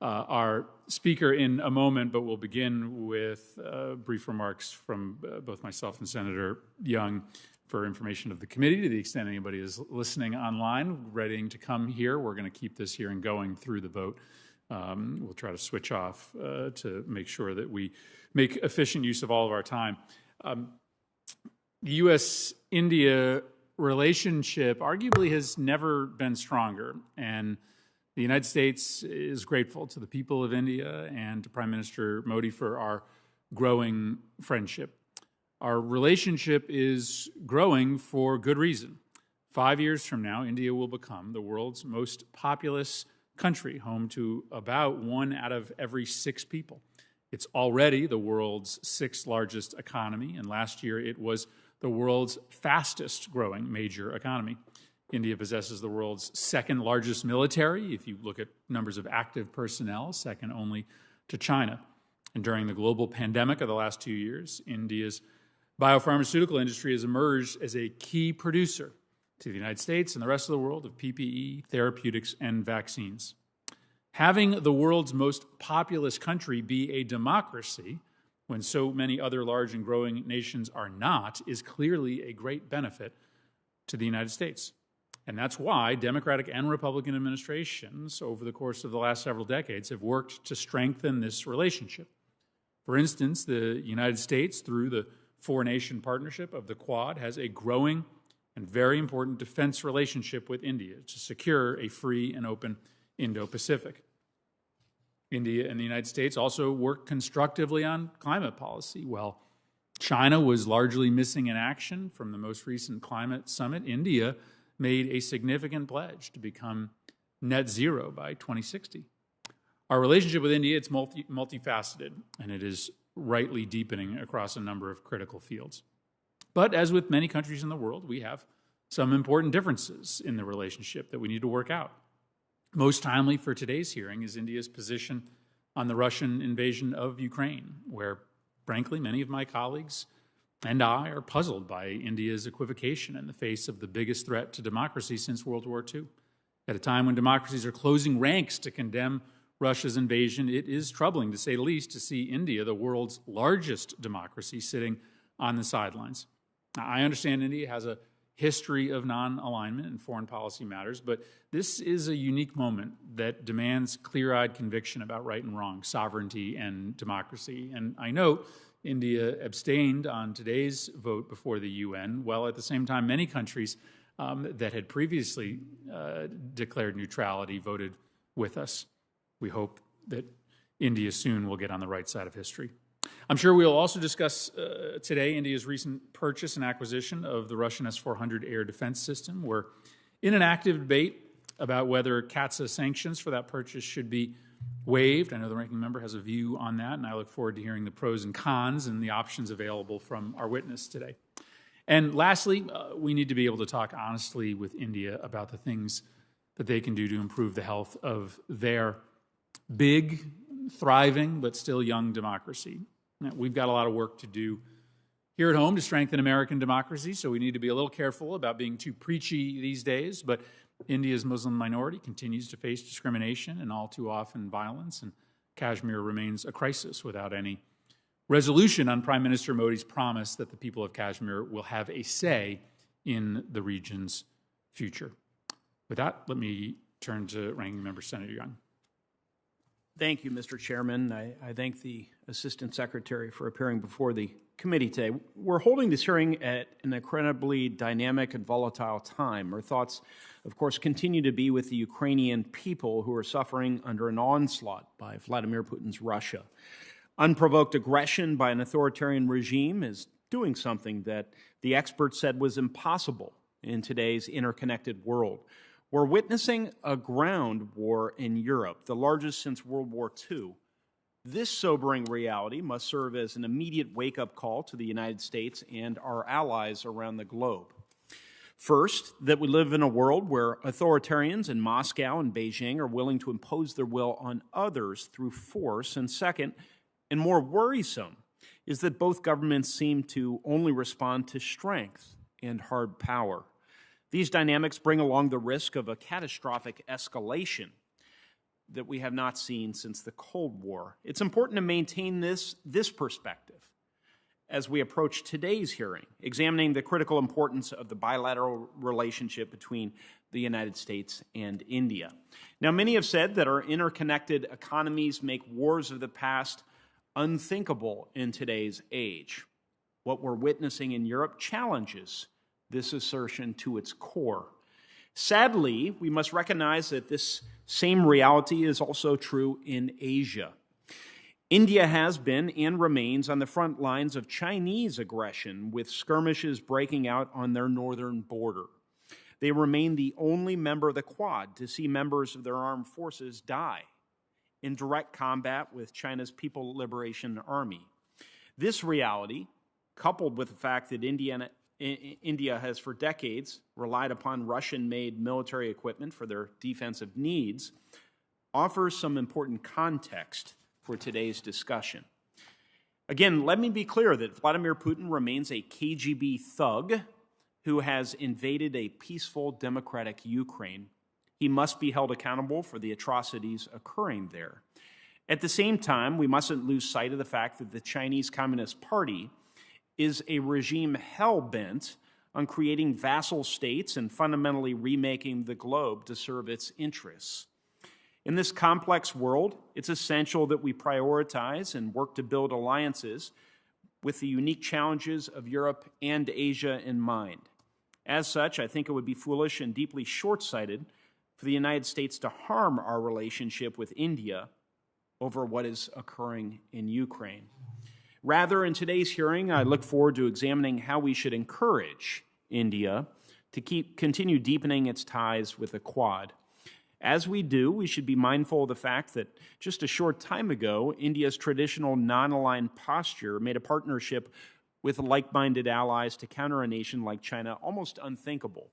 our speaker in a moment, but we'll begin with brief remarks from both myself and Senator Young for information of the committee. To the extent anybody is listening online, ready to come here, we're going to keep this hearing going through the vote. We'll try to switch off to make sure that we make efficient use of all of our time. The U.S.-India relationship arguably has never been stronger, and the United States is grateful to the people of India and to Prime Minister Modi for our growing friendship. Our relationship is growing for good reason. 5 years from now, India will become the world's most populous country, home to about 1 out of every 6 people. It's already the world's 6th largest economy, and last year it was the world's fastest growing major economy. India possesses the world's 2nd largest military, if you look at numbers of active personnel, second only to China. And during the global pandemic of the last 2 years, India's biopharmaceutical industry has emerged as a key producer to the United States and the rest of the world of PPE, therapeutics, and vaccines. Having the world's most populous country be a democracy, when so many other large and growing nations are not, is clearly a great benefit to the United States. And that's why Democratic and Republican administrations over the course of the last several decades have worked to strengthen this relationship. For instance, the United States, through the four-nation partnership of the Quad, has a growing and very important defense relationship with India to secure a free and open Indo-Pacific. India and the United States also work constructively on climate policy. While China was largely missing in action from the most recent climate summit, India made a significant pledge to become net zero by 2060. Our relationship with India, it's multifaceted, and it is rightly deepening across a number of critical fields. But as with many countries in the world, we have some important differences in the relationship that we need to work out. Most timely for today's hearing is India's position on the Russian invasion of Ukraine, where, frankly, many of my colleagues and I are puzzled by India's equivocation in the face of the biggest threat to democracy since World War II. At a time when democracies are closing ranks to condemn Russia's invasion, it is troubling, to say the least, to see India, the world's largest democracy, sitting on the sidelines. Now, I understand India has a history of non-alignment in foreign policy matters, but this is a unique moment that demands clear-eyed conviction about right and wrong, sovereignty and democracy. And I note India abstained on today's vote before the UN, while at the same time many countries that had previously declared neutrality voted with us. We hope that India soon will get on the right side of history. I'm sure we'll also discuss today India's recent purchase and acquisition of the Russian S-400 air defense system. We're in an active debate about whether CAATSA sanctions for that purchase should be waived. I know the ranking member has a view on that, and I look forward to hearing the pros and cons and the options available from our witness today. And lastly, we need to be able to talk honestly with India about the things that they can do to improve the health of their big, thriving, but still young democracy. Now, we've got a lot of work to do here at home to strengthen American democracy, so we need to be a little careful about being too preachy these days, but India's Muslim minority continues to face discrimination and all too often violence, and Kashmir remains a crisis without any resolution on Prime Minister Modi's promise that the people of Kashmir will have a say in the region's future. With that, let me turn to Ranking Member Senator Young. Thank you, Mr. Chairman. I thank the Assistant Secretary for appearing before the committee today. We're holding this hearing at an incredibly dynamic and volatile time. Our thoughts, of course, continue to be with the Ukrainian people who are suffering under an onslaught by Vladimir Putin's Russia. Unprovoked aggression by an authoritarian regime is doing something that the experts said was impossible in today's interconnected world. We're witnessing a ground war in Europe, the largest since World War II. This sobering reality must serve as an immediate wake-up call to the United States and our allies around the globe. First, that we live in a world where authoritarians in Moscow and Beijing are willing to impose their will on others through force. And second, and more worrisome, is that both governments seem to only respond to strength and hard power. These dynamics bring along the risk of a catastrophic escalation. that we have not seen since the Cold War. It's important to maintain this perspective as we approach today's hearing, examining the critical importance of the bilateral relationship between the United States and India. Now, many have said that our interconnected economies make wars of the past unthinkable in today's age. What we're witnessing in Europe challenges this assertion to its core. Sadly, we must recognize that this same reality is also true in Asia. India has been and remains on the front lines of Chinese aggression, with skirmishes breaking out on their northern border. They remain the only member of the Quad to see members of their armed forces die in direct combat with China's People Liberation Army. This reality, coupled with the fact that India has for decades relied upon Russian-made military equipment for their defensive needs, offers some important context for today's discussion. Again, let me be clear that Vladimir Putin remains a KGB thug who has invaded a peaceful, democratic Ukraine. He must be held accountable for the atrocities occurring there. At the same time, we mustn't lose sight of the fact that the Chinese Communist Party is a regime hell-bent on creating vassal states and fundamentally remaking the globe to serve its interests. In this complex world, it's essential that we prioritize and work to build alliances with the unique challenges of Europe and Asia in mind. As such, I think it would be foolish and deeply short-sighted for the United States to harm our relationship with India over what is occurring in Ukraine. Rather, in today's hearing, I look forward to examining how we should encourage India to continue deepening its ties with the Quad. As we do, we should be mindful of the fact that just a short time ago, India's traditional non-aligned posture made a partnership with like-minded allies to counter a nation like China almost unthinkable.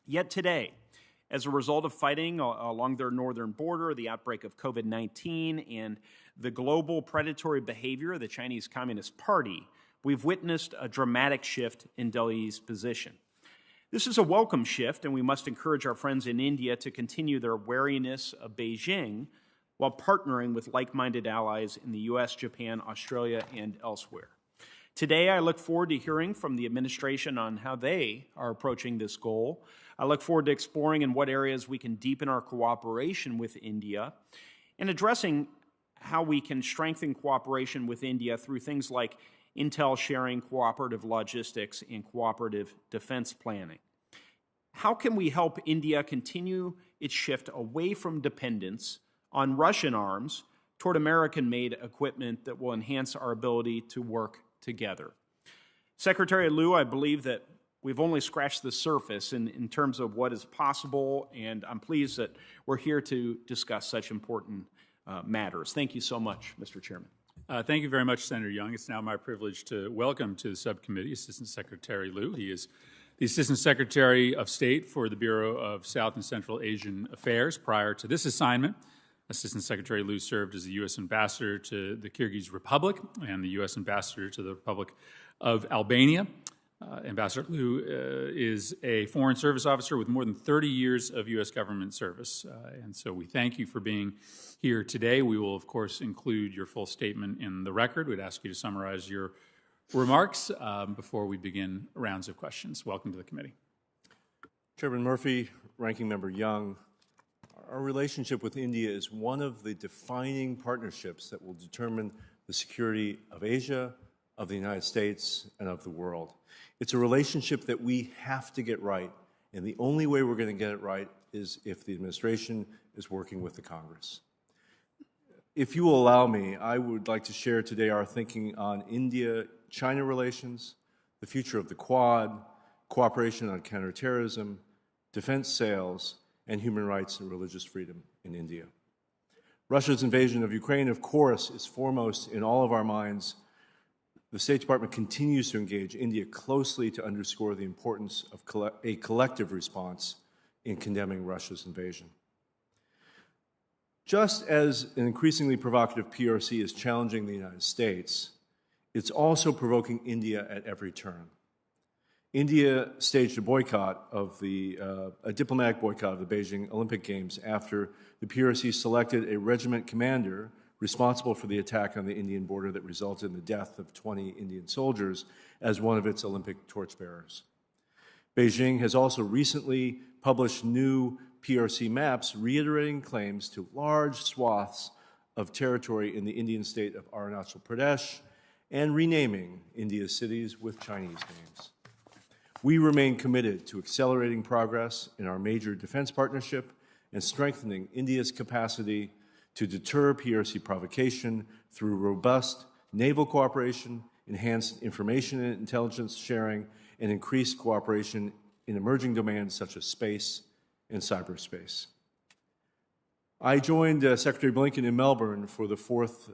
Yet today, as a result of fighting along their northern border, the outbreak of COVID-19, and the global predatory behavior of the Chinese Communist Party, we've witnessed a dramatic shift in Delhi's position. This is a welcome shift, and we must encourage our friends in India to continue their wariness of Beijing while partnering with like-minded allies in the U.S., Japan, Australia, and elsewhere. Today, I look forward to hearing from the administration on how they are approaching this goal. I look forward to exploring in what areas we can deepen our cooperation with India and addressing how we can strengthen cooperation with India through things like intel sharing, cooperative logistics, and cooperative defense planning. How can we help India continue its shift away from dependence on Russian arms toward American-made equipment that will enhance our ability to work together? Secretary Liu, I believe that we've only scratched the surface in terms of what is possible, and I'm pleased that we're here to discuss such important matters. Thank you so much, Mr. Chairman. Thank you very much, Senator Young. It's now my privilege to welcome to the subcommittee Assistant Secretary Liu. He is the Assistant Secretary of State for the Bureau of South and Central Asian Affairs. Prior to this assignment, Assistant Secretary Liu served as the U.S. Ambassador to the Kyrgyz Republic and the U.S. Ambassador to the Republic of Albania. Ambassador Liu is a Foreign Service officer with more than 30 years of U.S. government service, and so we thank you for being here today. We will, of course, include your full statement in the record. We'd ask you to summarize your remarks before we begin rounds of questions. Welcome to the committee. Chairman Murphy, Ranking Member Young, our relationship with India is one of the defining partnerships that will determine the security of Asia, of the United States, and of the world. It's a relationship that we have to get right, and the only way we're going to get it right is if the administration is working with the Congress. If you will allow me, I would like to share today our thinking on India-China relations, the future of the Quad, cooperation on counterterrorism, defense sales, and human rights and religious freedom in India. Russia's invasion of Ukraine, of course, is foremost in all of our minds. The State Department continues to engage India closely to underscore the importance of a collective response in condemning Russia's invasion. Just as an increasingly provocative PRC is challenging the United States, it's also provoking India at every turn. India staged a boycott of a diplomatic boycott of the Beijing Olympic Games after the PRC selected a regiment commander responsible for the attack on the Indian border that resulted in the death of 20 Indian soldiers as one of its Olympic torchbearers. Beijing has also recently published new PRC maps reiterating claims to large swaths of territory in the Indian state of Arunachal Pradesh and renaming India's cities with Chinese names. We remain committed to accelerating progress in our major defense partnership and strengthening India's capacity to deter PRC provocation through robust naval cooperation, enhanced information and intelligence sharing, and increased cooperation in emerging domains such as space and cyberspace. I joined Secretary Blinken in Melbourne for the fourth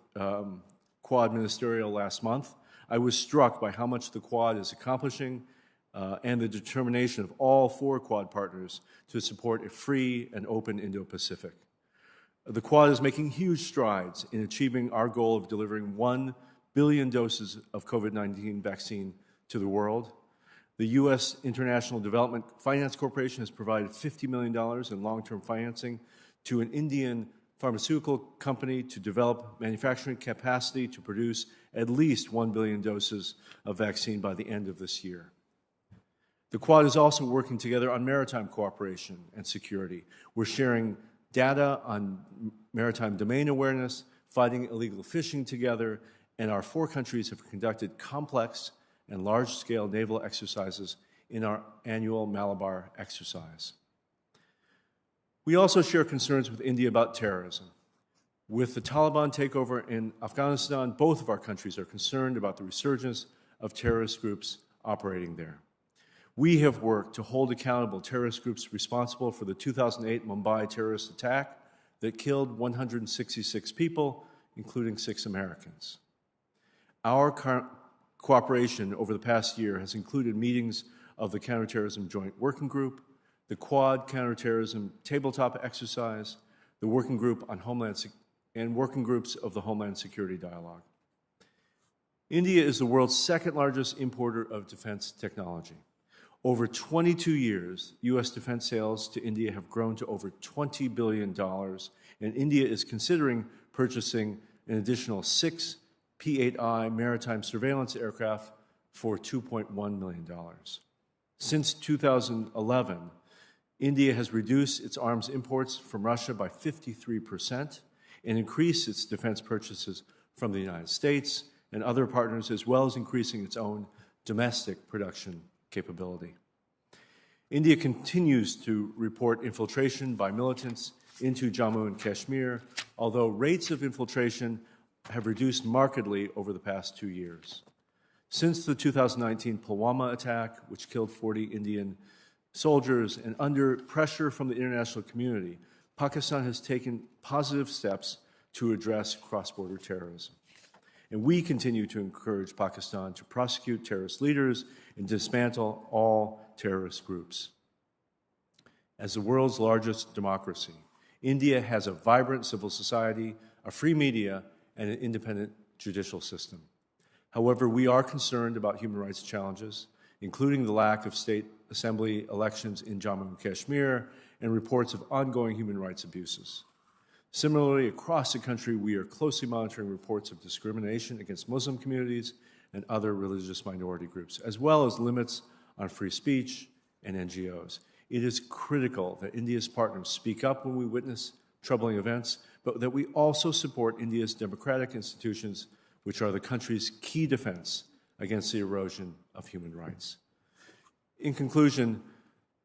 Quad Ministerial last month. I was struck by how much the Quad is accomplishing and the determination of all four Quad partners to support a free and open Indo-Pacific. The Quad is making huge strides in achieving our goal of delivering 1 billion doses of COVID-19 vaccine to the world. The U.S. International Development Finance Corporation has provided $50 million in long-term financing to an Indian pharmaceutical company to develop manufacturing capacity to produce at least 1 billion doses of vaccine by the end of this year. The Quad is also working together on maritime cooperation and security. We're sharing data on maritime domain awareness, fighting illegal fishing together, and our four countries have conducted complex and large-scale naval exercises in our annual Malabar exercise. We also share concerns with India about terrorism. With the Taliban takeover in Afghanistan, both of our countries are concerned about the resurgence of terrorist groups operating there. We have worked to hold accountable terrorist groups responsible for the 2008 Mumbai terrorist attack that killed 166 people, including 6 Americans. Our cooperation over the past year has included meetings of the Counterterrorism Joint Working Group, the Quad Counterterrorism Tabletop Exercise, the Working Group on Homeland and working groups of the Homeland Security Dialogue. India is the world's second largest importer of defense technology. Over 22 years, U.S. defense sales to India have grown to over $20 billion, and India is considering purchasing an additional 6 P-8I maritime surveillance aircraft for $2.1 million. Since 2011, India has reduced its arms imports from Russia by 53% and increased its defense purchases from the United States and other partners, as well as increasing its own domestic production capability. India continues to report infiltration by militants into Jammu and Kashmir, although rates of infiltration have reduced markedly over the past 2 years. Since the 2019 Pulwama attack, which killed 40 Indian soldiers, and under pressure from the international community, Pakistan has taken positive steps to address cross-border terrorism. And we continue to encourage Pakistan to prosecute terrorist leaders and dismantle all terrorist groups. As the world's largest democracy, India has a vibrant civil society, a free media, and an independent judicial system. However, we are concerned about human rights challenges, including the lack of state assembly elections in Jammu and Kashmir and reports of ongoing human rights abuses. Similarly, across the country, we are closely monitoring reports of discrimination against Muslim communities and other religious minority groups, as well as limits on free speech and NGOs. It is critical that India's partners speak up when we witness troubling events, but that we also support India's democratic institutions, which are the country's key defense against the erosion of human rights. In conclusion,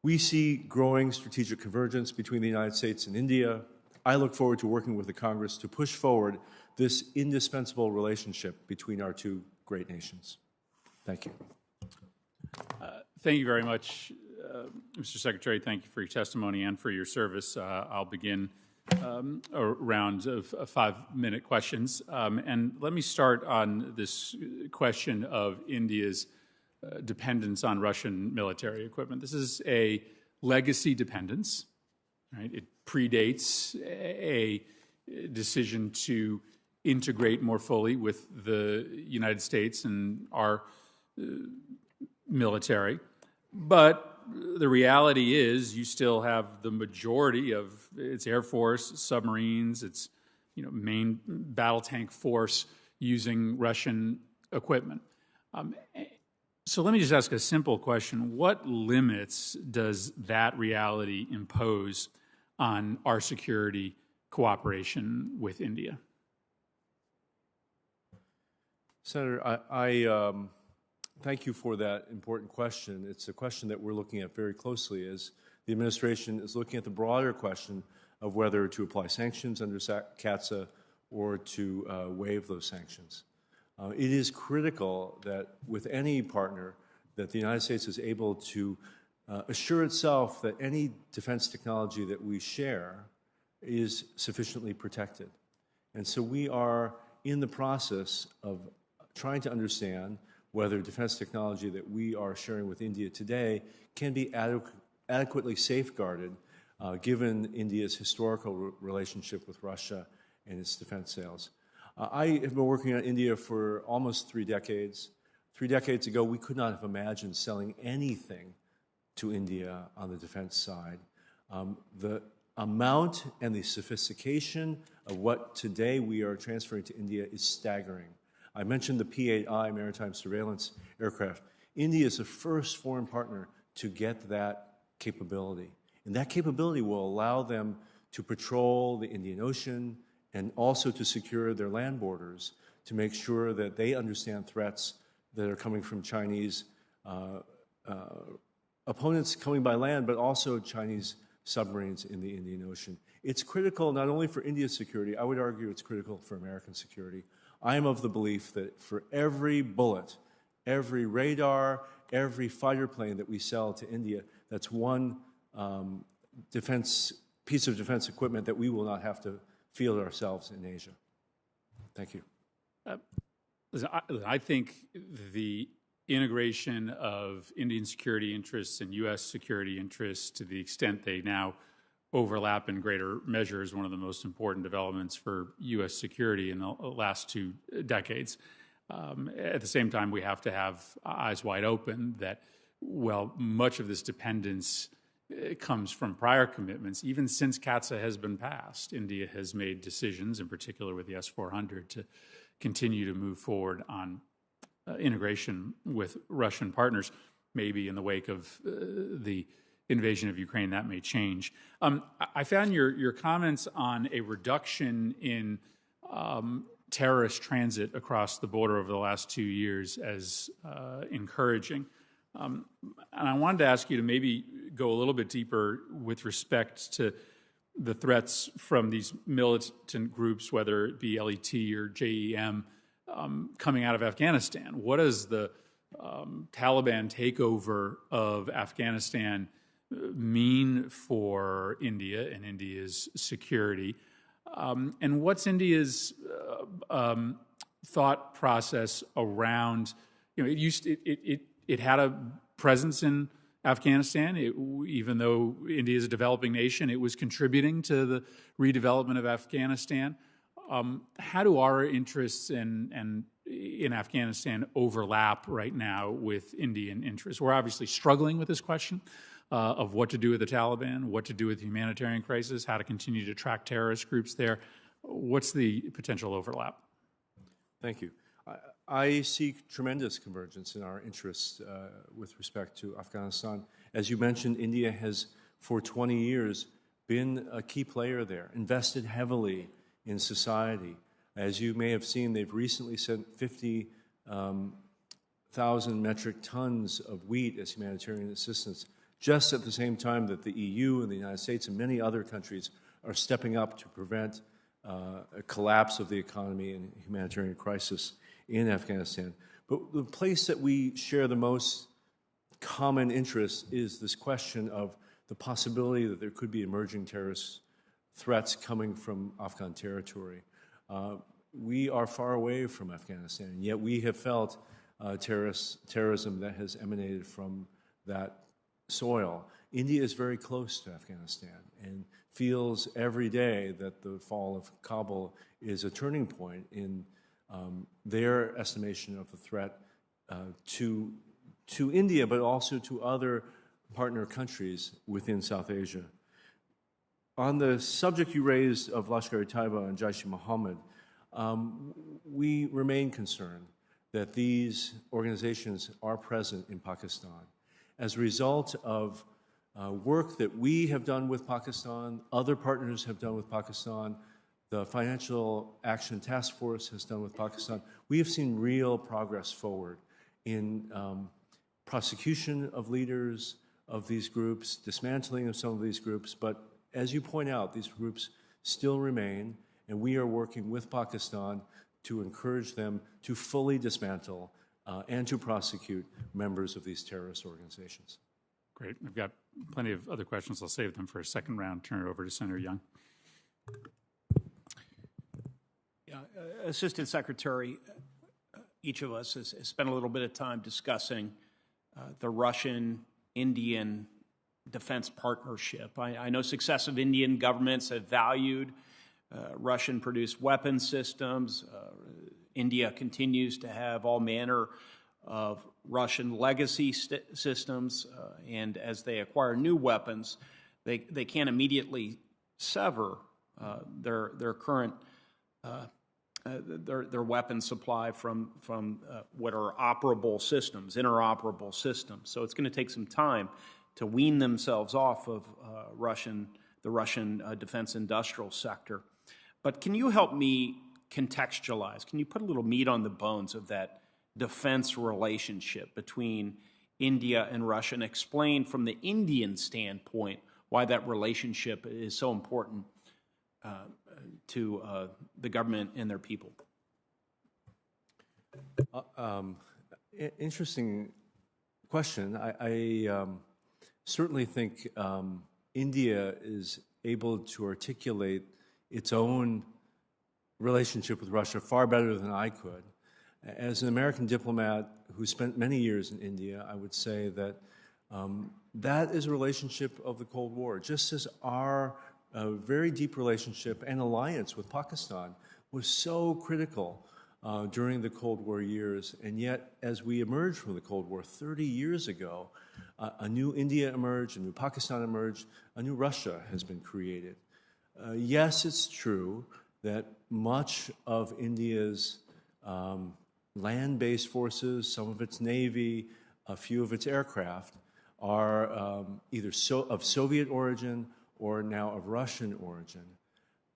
we see growing strategic convergence between the United States and India. I look forward to working with the Congress to push forward this indispensable relationship between our two great nations. Thank you. Thank you very much, Mr. Secretary. Thank you for your testimony and for your service. I'll begin a round of 5-minute questions. And let me start on this question of India's dependence on Russian military equipment. This is a legacy dependence, right? It predates a decision to integrate more fully with the United States and our military. But the reality is you still have the majority of its Air Force, submarines, its main battle tank force using Russian equipment. So let me just ask a simple question. What limits does that reality impose on our security cooperation with India? Senator, I thank you for that important question. It's a question that we're looking at very closely as the administration is looking at the broader question of whether to apply sanctions under CAATSA or to waive those sanctions. It is critical that with any partner that the United States is able to assure itself that any defense technology that we share is sufficiently protected. And so we are in the process of trying to understand whether defense technology that we are sharing with India today can be adequately safeguarded given India's historical relationship with Russia and its defense sales. I have been working on India for almost 3 decades. 3 decades ago, we could not have imagined selling anything to India on the defense side. The amount and the sophistication of what today we are transferring to India is staggering. I mentioned the P-8I maritime surveillance aircraft. India is the first foreign partner to get that capability. And that capability will allow them to patrol the Indian Ocean and also to secure their land borders to make sure that they understand threats that are coming from Chinese opponents coming by land, but also Chinese submarines in the Indian Ocean. It's critical not only for India's security, I would argue it's critical for American security. I am of the belief that for every bullet, every radar, every fighter plane that we sell to India, that's one piece of defense equipment that we will not have to field ourselves in Asia. Thank you. I think the integration of Indian security interests and U.S. security interests to the extent they now overlap in greater measure is one of the most important developments for U.S. security in the last 2 decades. At the same time, we have to have eyes wide open that, well, much of this dependence comes from prior commitments. Even since CAATSA has been passed, India has made decisions, in particular with the S-400, to continue to move forward on integration with Russian partners. Maybe in the wake of the invasion of Ukraine, that may change. I found your comments on a reduction in terrorist transit across the border over the last 2 years as encouraging. And I wanted to ask you to maybe go a little bit deeper with respect to the threats from these militant groups, whether it be LET or JEM, coming out of Afghanistan. What does the Taliban takeover of Afghanistan mean for India and India's security? And what's India's thought process around, it had a presence in Afghanistan. Even though India is a developing nation, it was contributing to the redevelopment of Afghanistan. How do our interests in Afghanistan overlap right now with Indian interests? We're obviously struggling with this question of what to do with the Taliban, what to do with the humanitarian crisis, how to continue to track terrorist groups there. What's the potential overlap? Thank you. I see tremendous convergence in our interests with respect to Afghanistan. As you mentioned, India has, for 20 years, been a key player there, invested heavily in society. As you may have seen, they've recently sent 50,000 metric tons of wheat as humanitarian assistance, just at the same time that the EU and the United States and many other countries are stepping up to prevent a collapse of the economy and humanitarian crisis in Afghanistan. But the place that we share the most common interest is this question of the possibility that there could be emerging terrorist threats coming from Afghan territory. We are far away from Afghanistan, yet we have felt terrorism that has emanated from that soil. India is very close to Afghanistan and feels every day that the fall of Kabul is a turning point in their estimation of the threat to to India, but also to other partner countries within South Asia. On the subject you raised of Lashkar-e-Taiba and Jaish-e-Mohammed, we remain concerned that these organizations are present in Pakistan. As a result of work that we have done with Pakistan, other partners have done with Pakistan, the Financial Action Task Force has done with Pakistan, we have seen real progress forward in prosecution of leaders of these groups, dismantling of some of these groups, but as you point out, these groups still remain, and we are working with Pakistan to encourage them to fully dismantle and to prosecute members of these terrorist organizations. Great. I've got plenty of other questions. I'll save them for a second round. Turn it over to Senator Young. Yeah, Assistant Secretary, each of us has spent a little bit of time discussing the Russian-Indian defense partnership. I know successive Indian governments have valued Russian-produced weapon systems. India continues to have all manner of Russian legacy systems, and as they acquire new weapons, they can't immediately sever their current their weapon supply from what are operable systems, interoperable systems. So it's going to take some time to wean themselves off of the Russian defense industrial sector. But can you help me contextualize? Can you put a little meat on the bones of that defense relationship between India and Russia and explain from the Indian standpoint why that relationship is so important to the government and their people? Interesting question. I certainly think India is able to articulate its own relationship with Russia far better than I could. As an American diplomat who spent many years in India, I would say that that is a relationship of the Cold War, just as our very deep relationship and alliance with Pakistan was so critical during the Cold War years. And yet, as we emerged from the Cold War 30 years ago, a new India emerged, a new Pakistan emerged, a new Russia has been created. Yes, it's true that much of India's land-based forces, some of its navy, a few of its aircraft are either of Soviet origin or now of Russian origin.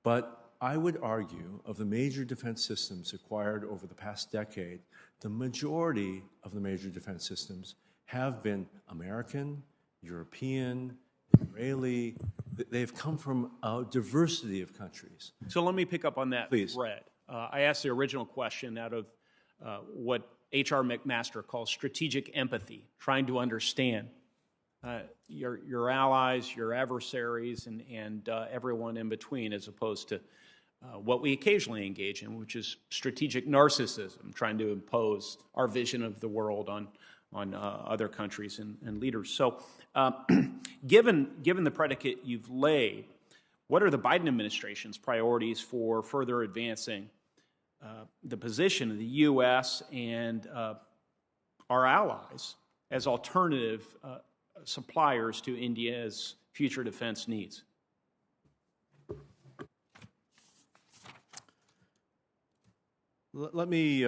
But I would argue of the major defense systems acquired over the past decade, the majority of the major defense systems have been American, European, Israeli. They've come from a diversity of countries. So let me pick up on that Please. thread. I asked the original question out of what H.R. McMaster calls strategic empathy, trying to understand your allies, your adversaries, and everyone in between, as opposed to what we occasionally engage in, which is strategic narcissism, trying to impose our vision of the world on other countries and leaders. So given the predicate you've laid, what are the Biden administration's priorities for further advancing the position of the U.S. and our allies as alternative suppliers to India's future defense needs? Let me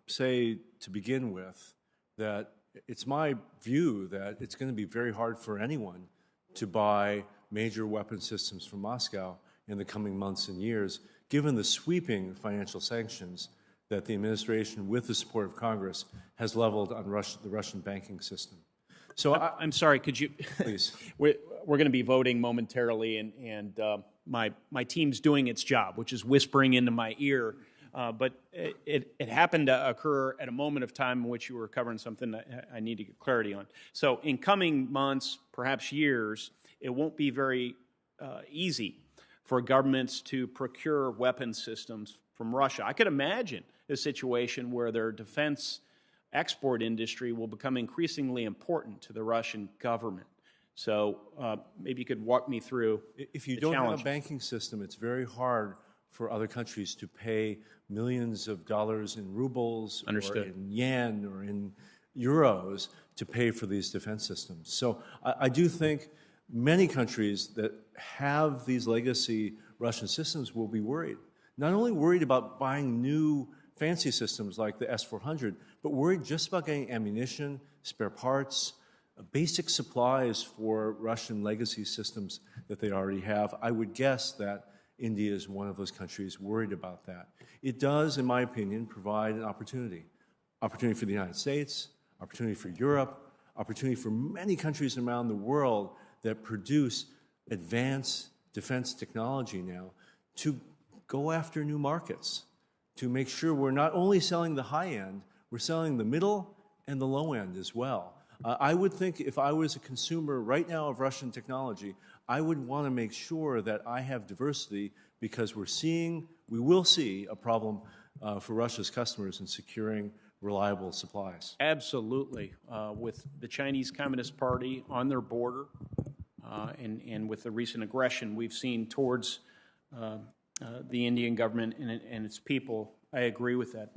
say to begin with that it's my view that it's going to be very hard for anyone to buy major weapon systems from Moscow in the coming months and years, given the sweeping financial sanctions that the administration, with the support of Congress, has leveled on the Russian banking system. So I'm sorry, could you please? We're going to be voting momentarily, and my team's doing its job, which is whispering into my ear. But it happened to occur at a moment of time in which you were covering something that I need to get clarity on. So in coming months, perhaps years, it won't be very easy for governments to procure weapon systems from Russia. I could imagine a situation where their defense export industry will become increasingly important to the Russian government. So maybe you could walk me through If you the don't challenge. have a banking system, it's very hard for other countries to pay millions of dollars in rubles Understood. or in yen or in euros to pay for these defense systems. So I do think many countries that have these legacy Russian systems will be worried. Not only worried about buying new fancy systems like the S-400, but worried just about getting ammunition, spare parts, basic supplies for Russian legacy systems that they already have. I would guess that India is one of those countries worried about that. It does, in my opinion, provide an opportunity. Opportunity for the United States, opportunity for Europe, opportunity for many countries around the world that produce advanced defense technology now to go after new markets, to make sure we're not only selling the high end, we're selling the middle and the low end as well. I would think if I was a consumer right now of Russian technology, I would want to make sure that I have diversity because we will see a problem for Russia's customers in securing reliable supplies. Absolutely. With the Chinese Communist Party on their border and with the recent aggression we've seen towards the Indian government and its people, I agree with that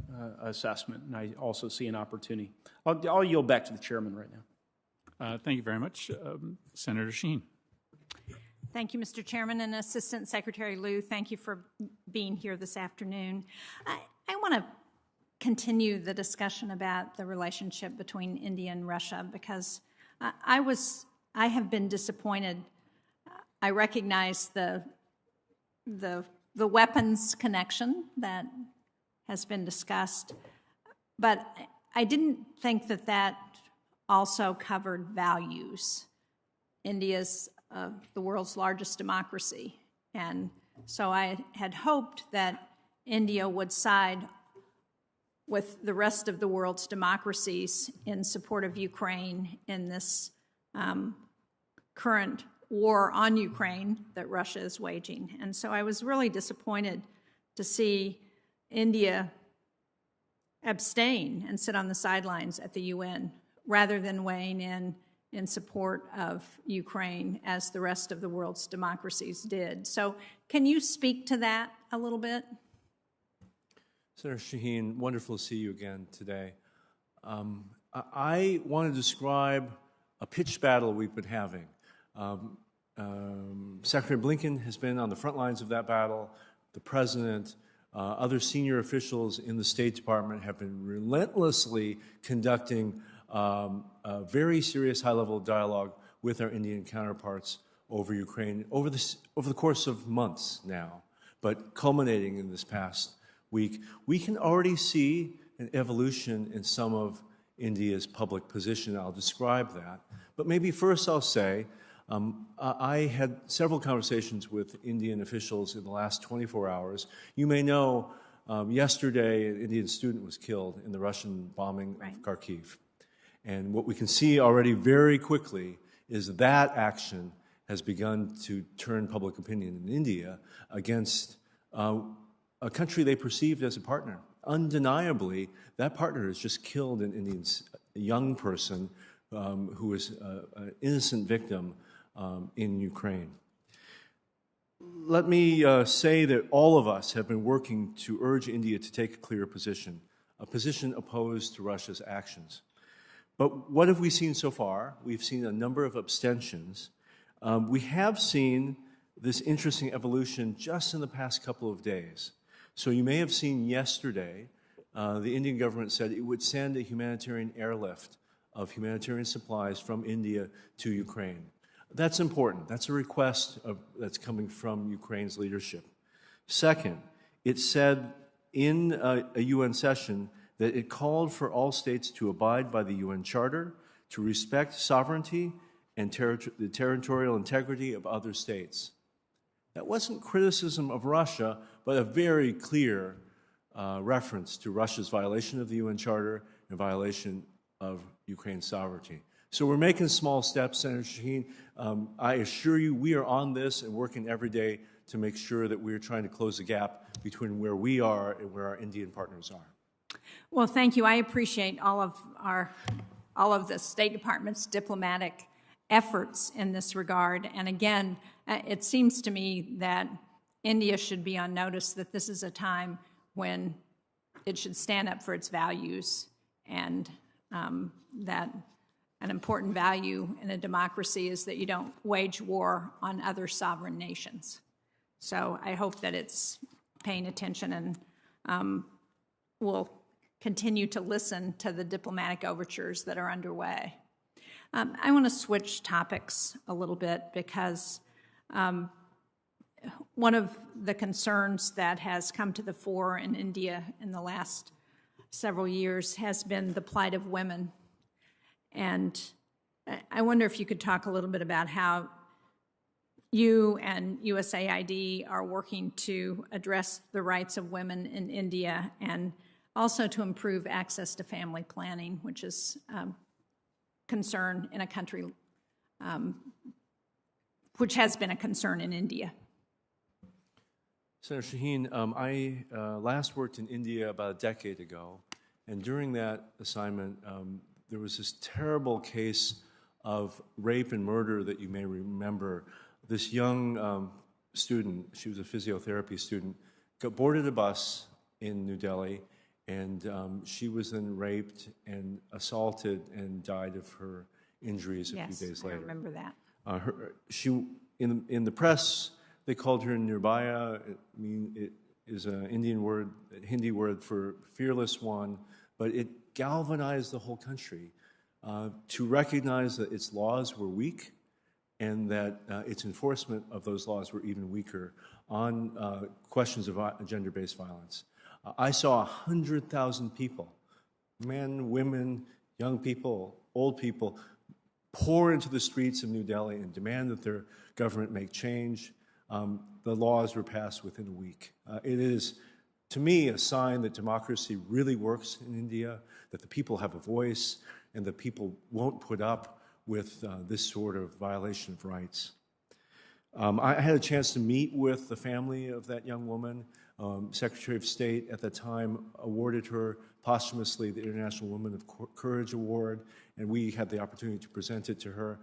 assessment, and I also see an opportunity. I'll yield back to the chairman right now. Thank you very much. Senator Sheen. Thank you, Mr. Chairman, and Assistant Secretary Liu, thank you for being here this afternoon. I want to continue the discussion about the relationship between India and Russia because I have been disappointed. I recognize the weapons connection that has been discussed, but I didn't think that that also covered values. India's the world's largest democracy, and so I had hoped that India would side with the rest of the world's democracies in support of Ukraine in this current war on Ukraine that Russia is waging. And so I was really disappointed to see India abstain and sit on the sidelines at the UN rather than weighing in support of Ukraine as the rest of the world's democracies did. So can you speak to that a little bit? Senator Shaheen, wonderful to see you again today. I want to describe a pitched battle we've been having. Secretary Blinken has been on the front lines of that battle. The President, other senior officials in the State Department have been relentlessly conducting a very serious high-level dialogue with our Indian counterparts over Ukraine over the course of months now, but culminating in this past week. We can already see an evolution in some of India's public position. I'll describe that. But maybe first I'll say I had several conversations with Indian officials in the last 24 hours. You may know yesterday an Indian student was killed in the Russian bombing of Kharkiv. And what we can see already very quickly is that action has begun to turn public opinion in India against a country they perceived as a partner. Undeniably, that partner has just killed an Indian young person who was an innocent victim in Ukraine. Let me say that all of us have been working to urge India to take a clear position, a position opposed to Russia's actions. But what have we seen so far? We've seen a number of abstentions. We have seen this interesting evolution just in the past couple of days. So you may have seen yesterday, the Indian government said it would send a humanitarian airlift of humanitarian supplies from India to Ukraine. That's important. That's a request that's coming from Ukraine's leadership. Second, it said in a UN session that it called for all states to abide by the UN Charter, to respect sovereignty and the territorial integrity of other states. That wasn't criticism of Russia, but a very clear reference to Russia's violation of the UN Charter and violation of Ukraine's sovereignty. So we're making small steps, Senator Shaheen. I assure you we are on this and working every day to make sure that we're trying to close the gap between where we are and where our Indian partners are. Well, thank you. I appreciate all of the State Department's diplomatic efforts in this regard. And again, it seems to me that India should be on notice that this is a time when it should stand up for its values and that an important value in a democracy is that you don't wage war on other sovereign nations. So I hope that it's paying attention and will continue to listen to the diplomatic overtures that are underway. I want to switch topics a little bit because one of the concerns that has come to the fore in India in the last several years has been the plight of women. And I wonder if you could talk a little bit about how you and USAID are working to address the rights of women in India and also to improve access to family planning, which is a concern in a country which has been a concern in India. Senator Shaheen, I last worked in India about a decade ago, and during that assignment, there was this terrible case of rape and murder that you may remember. This young student, she was a physiotherapy student, boarded a bus in New Delhi, and she was then raped and assaulted and died of her injuries a few days later. Yes, I remember that. In the press, they called her Nirbhaya. It is an Indian word, a Hindi word for fearless one, but it galvanized the whole country to recognize that its laws were weak and that its enforcement of those laws were even weaker on questions of gender-based violence. I saw 100,000 people, men, women, young people, old people, pour into the streets of New Delhi and demand that their government make change. The laws were passed within a week. It is, to me, a sign that democracy really works in India, that the people have a voice, and that people won't put up with this sort of violation of rights. I had a chance to meet with the family of that young woman. Secretary of State at the time awarded her posthumously the International Women of Courage Award, and we had the opportunity to present it to her.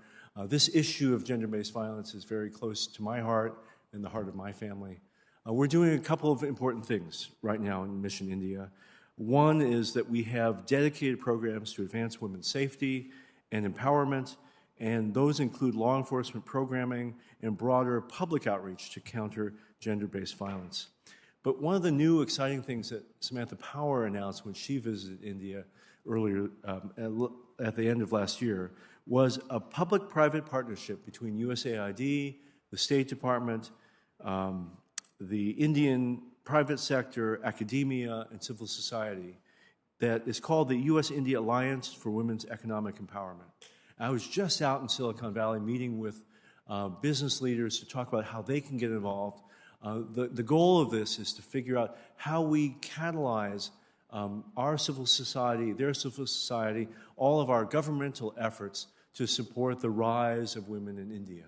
This issue of gender-based violence is very close to my heart and the heart of my family. We're doing a couple of important things right now in Mission India. One is that we have dedicated programs to advance women's safety and empowerment, and those include law enforcement programming and broader public outreach to counter gender-based violence. But one of the new exciting things that Samantha Power announced when she visited India earlier at the end of last year was a public-private partnership between USAID, the State Department, the Indian private sector, academia, and civil society that is called the U.S.-India Alliance for Women's Economic Empowerment. I was just out in Silicon Valley meeting with business leaders to talk about how they can get involved. The goal of this is to figure out how we catalyze our civil society, their civil society, all of our governmental efforts to support the rise of women in India.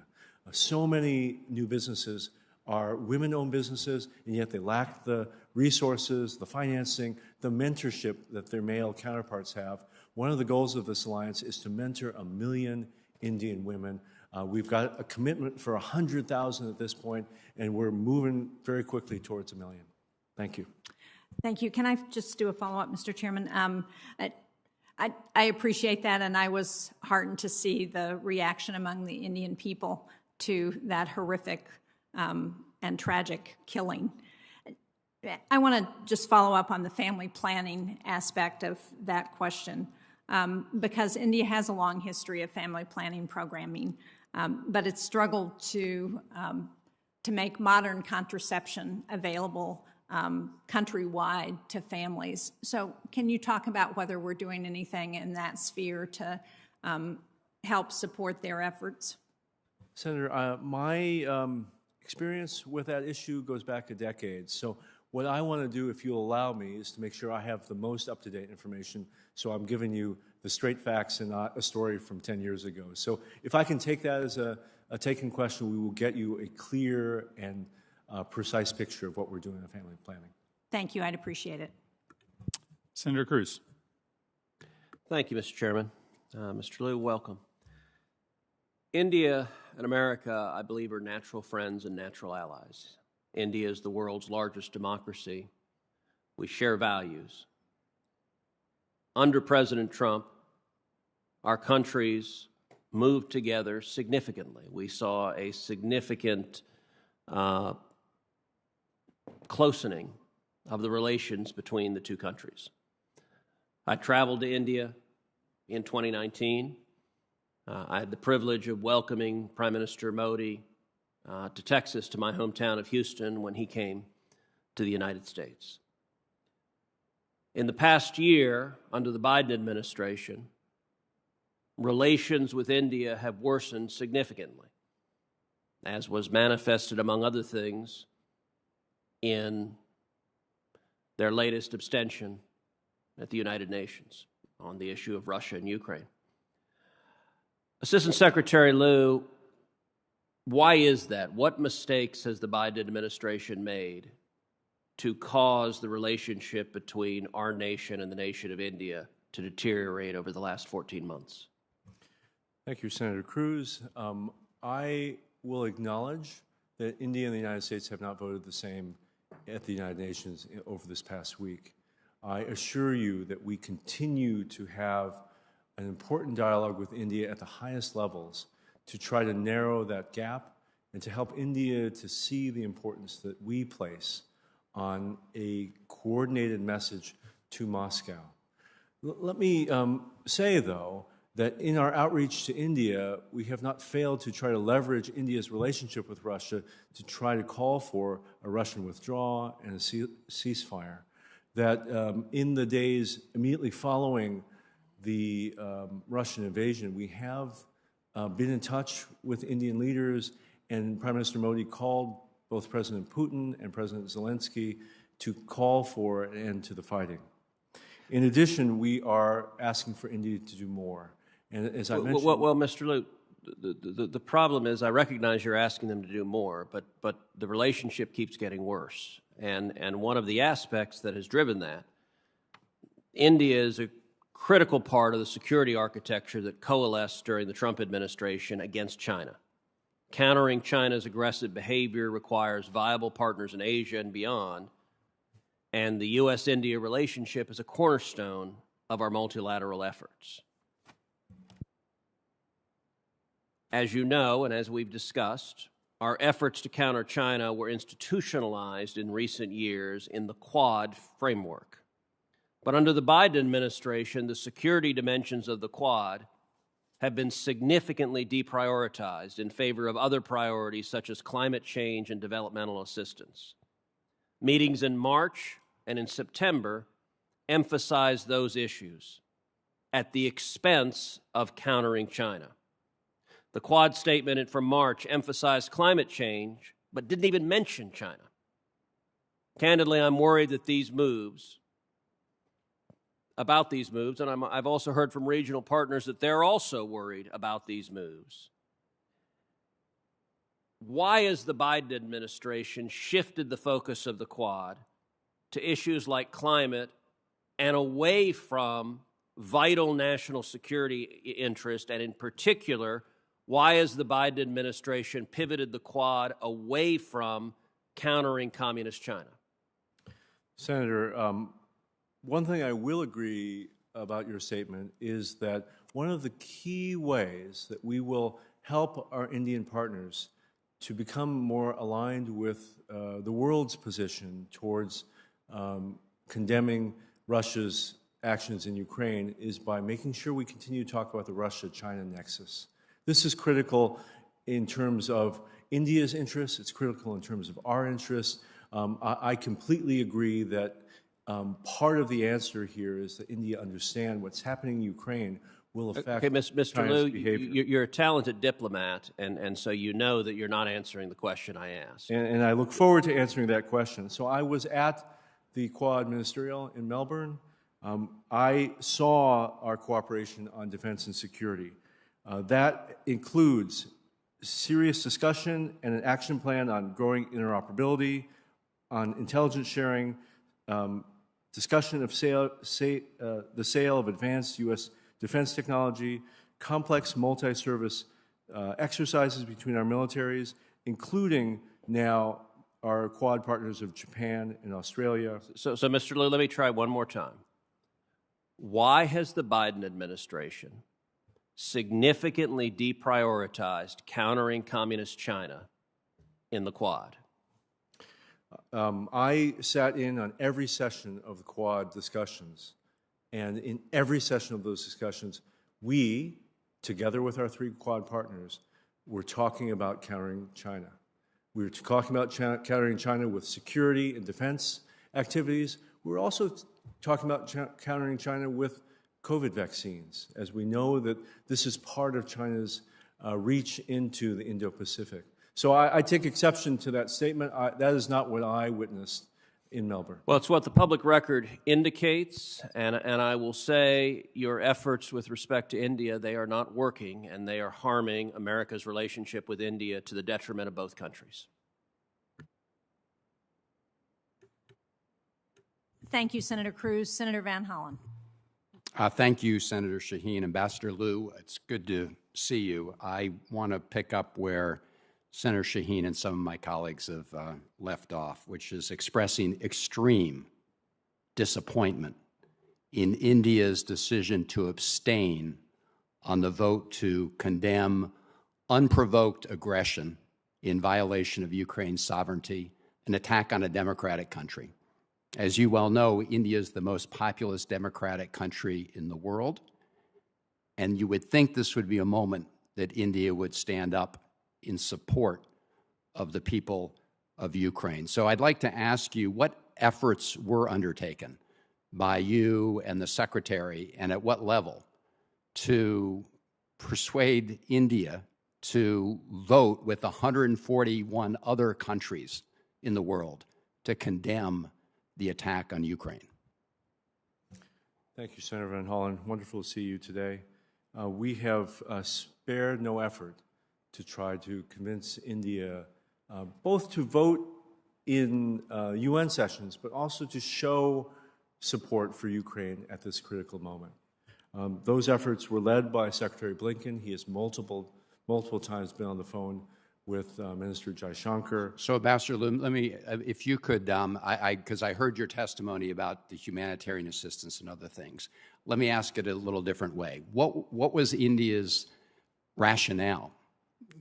So many new businesses are women-owned businesses, and yet they lack the resources, the financing, the mentorship that their male counterparts have. One of the goals of this alliance is to mentor 1 million Indian women. We've got a commitment for 100,000 at this point, and we're moving very quickly towards 1 million. Thank you. Thank you. Can I just do a follow-up, Mr. Chairman? I appreciate that, and I was heartened to see the reaction among the Indian people to that horrific and tragic killing. I want to just follow up on the family planning aspect of that question, because India has a long history of family planning programming, but it's struggled to make modern contraception available countrywide to families. So can you talk about whether we're doing anything in that sphere to help support their efforts? Senator, my experience with that issue goes back a decade. So what I want to do, if you'll allow me, is to make sure I have the most up-to-date information, so I'm giving you the straight facts and not a story from 10 years ago. So if I can take that as a taken question, we will get you a clear and precise picture of what we're doing in family planning. Thank you. I'd appreciate it. Senator Cruz. Thank you, Mr. Chairman. Mr. Liu, welcome. India and America, I believe, are natural friends and natural allies. India is the world's largest democracy. We share values. Under President Trump, our countries moved together significantly. We saw a significant closening of the relations between the two countries. I traveled to India in 2019. I had the privilege of welcoming Prime Minister Modi to Texas, to my hometown of Houston, when he came to the United States. In the past year, under the Biden administration, relations with India have worsened significantly, as was manifested, among other things, in their latest abstention at the United Nations on the issue of Russia and Ukraine. Assistant Secretary Lew, why is that? What mistakes has the Biden administration made to cause the relationship between our nation and the nation of India to deteriorate over the last 14 months? Thank you, Senator Cruz. I will acknowledge that India and the United States have not voted the same at the United Nations over this past week. I assure you that we continue to have an important dialogue with India at the highest levels to try to narrow that gap and to help India to see the importance that we place on a coordinated message to Moscow. Let me say, though, that in our outreach to India, we have not failed to try to leverage India's relationship with Russia to try to call for a Russian withdrawal and a ceasefire. That in the days immediately following the Russian invasion, we have been in touch with Indian leaders, and Prime Minister Modi called both President Putin and President Zelensky to call for an end to the fighting. In addition, we are asking for India to do more. And as I mentioned... Well, Mr. Lew, the problem is, I recognize you're asking them to do more, but the relationship keeps getting worse. And one of the aspects that has driven that, India is a critical part of the security architecture that coalesced during the Trump administration against China. Countering China's aggressive behavior requires viable partners in Asia and beyond, and the U.S.-India relationship is a cornerstone of our multilateral efforts. As you know, and as we've discussed, our efforts to counter China were institutionalized in recent years in the Quad framework. But under the Biden administration, the security dimensions of the Quad have been significantly deprioritized in favor of other priorities such as climate change and developmental assistance. Meetings in March and in September emphasized those issues at the expense of countering China. The Quad statement from March emphasized climate change, but didn't even mention China. Candidly, I'm worried that about these moves, and I've also heard from regional partners that they're also worried about these moves. Why has the Biden administration shifted the focus of the Quad to issues like climate and away from vital national security interest, and in particular, why has the Biden administration pivoted the Quad away from countering communist China? Senator, one thing I will agree about your statement is that one of the key ways that we will help our Indian partners to become more aligned with the world's position towards condemning Russia's actions in Ukraine is by making sure we continue to talk about the Russia-China nexus. This is critical in terms of India's interests. It's critical in terms of our interests. I completely agree that part of the answer here is that India understand what's happening in Ukraine will affect Mr. China's Lew, behavior. you're a talented diplomat, and so you know that you're not answering the question I asked. And I look forward to answering that question. So I was at the Quad Ministerial in Melbourne. I saw our cooperation on defense and security. That includes serious discussion and an action plan on growing interoperability, on intelligence sharing, discussion of the sale of advanced U.S. defense technology, complex multi-service exercises between our militaries, including now our Quad partners of Japan and Australia. So Mr. Lew, let me try one more time. Why has the Biden administration significantly deprioritized countering communist China in the Quad? I sat in on every session of the Quad discussions, and in every session of those discussions, we, together with our 3 Quad partners, were talking about countering China. We were talking about countering China with security and defense activities. We were also talking about countering China with COVID vaccines, as we know that this is part of China's reach into the Indo-Pacific. So I take exception to that statement. That is not what I witnessed in Melbourne. Well, it's what the public record indicates, and I will say your efforts with respect to India, they are not working, and they are harming America's relationship with India to the detriment of both countries. Thank you, Senator Cruz. Senator Van Hollen. Thank you, Senator Shaheen. Ambassador Liu, it's good to see you. I want to pick up where Senator Shaheen and some of my colleagues have left off, which is expressing extreme disappointment in India's decision to abstain on the vote to condemn unprovoked aggression in violation of Ukraine's sovereignty, an attack on a democratic country. As you well know, India is the most populous democratic country in the world, and you would think this would be a moment that India would stand up in support of the people of Ukraine. So I'd like to ask you what efforts were undertaken by you and the Secretary, and at what level, to persuade India to vote with 141 other countries in the world to condemn the attack on Ukraine. Thank you, Senator Van Hollen. Wonderful to see you today. We have spared no effort to try to convince India both to vote in UN sessions, but also to show support for Ukraine at this critical moment. Those efforts were led by Secretary Blinken. He has multiple times been on the phone with Minister Jaishankar. So, Ambassador Liu, let me, if you could, because I heard your testimony about the humanitarian assistance and other things. Let me ask it a little different way. What was India's rationale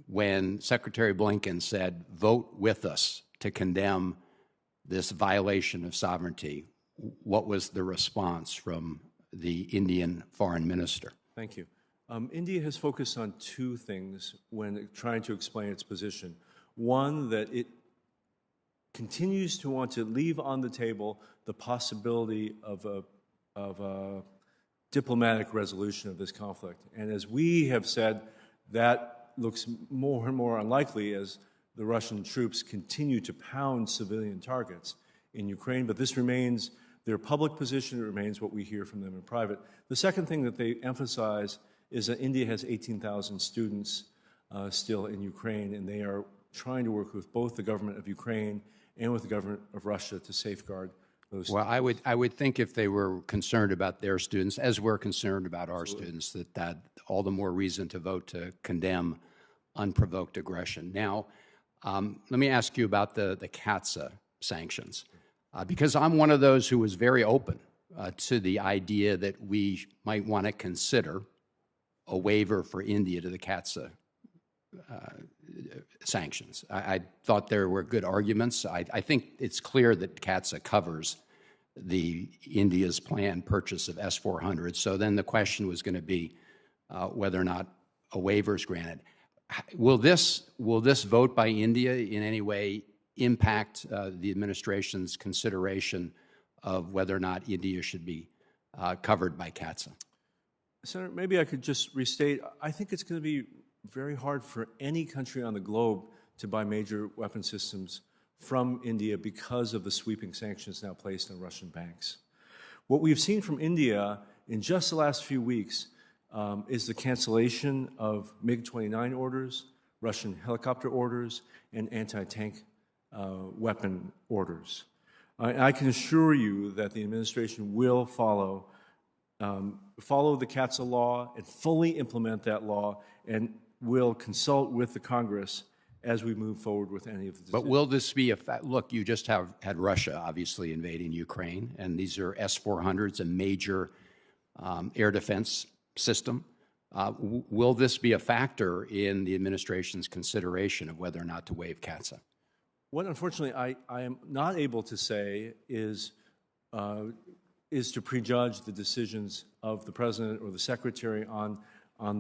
when Secretary Blinken said, vote with us to condemn this violation of sovereignty? What was the response from the Indian foreign minister? Thank you. India has focused on 2 things when trying to explain its position. One, that it continues to want to leave on the table the possibility of a diplomatic resolution of this conflict. And as we have said, that looks more and more unlikely as the Russian troops continue to pound civilian targets in Ukraine. But this remains their public position. It remains what we hear from them in private. The second thing that they emphasize is that India has 18,000 students still in Ukraine, and they are trying to work with both the government of Ukraine and with the government of Russia to safeguard those Well, students. I would think if they were concerned about their students, as we're concerned about our students, that all the more reason to vote to condemn unprovoked aggression. Now, let me ask you about the CAATSA sanctions, because I'm one of those who was very open to the idea that we might want to consider a waiver for India to the CAATSA sanctions. I thought there were good arguments. I think it's clear that CAATSA covers the India's planned purchase of S-400. So then the question was going to be whether or not a waiver is granted. Will this vote by India in any way impact the administration's consideration of whether or not India should be covered by CAATSA? Senator, maybe I could just restate, I think it's going to be very hard for any country on the globe to buy major weapon systems from India because of the sweeping sanctions now placed on Russian banks. What we've seen from India in just the last few weeks is the cancellation of MiG-29 orders, Russian helicopter orders, and anti-tank weapon orders. I can assure you that the administration will follow the CAATSA law and fully implement that law, and will consult with the Congress as we move forward with any of the decisions. But will this be a fact? Look, you just had Russia obviously invading Ukraine, and these are S-400s, a major air defense system. Will this be a factor in the administration's consideration of whether or not to waive CAATSA? What, unfortunately, I am not able to say is to prejudge the decisions of the President or the Secretary on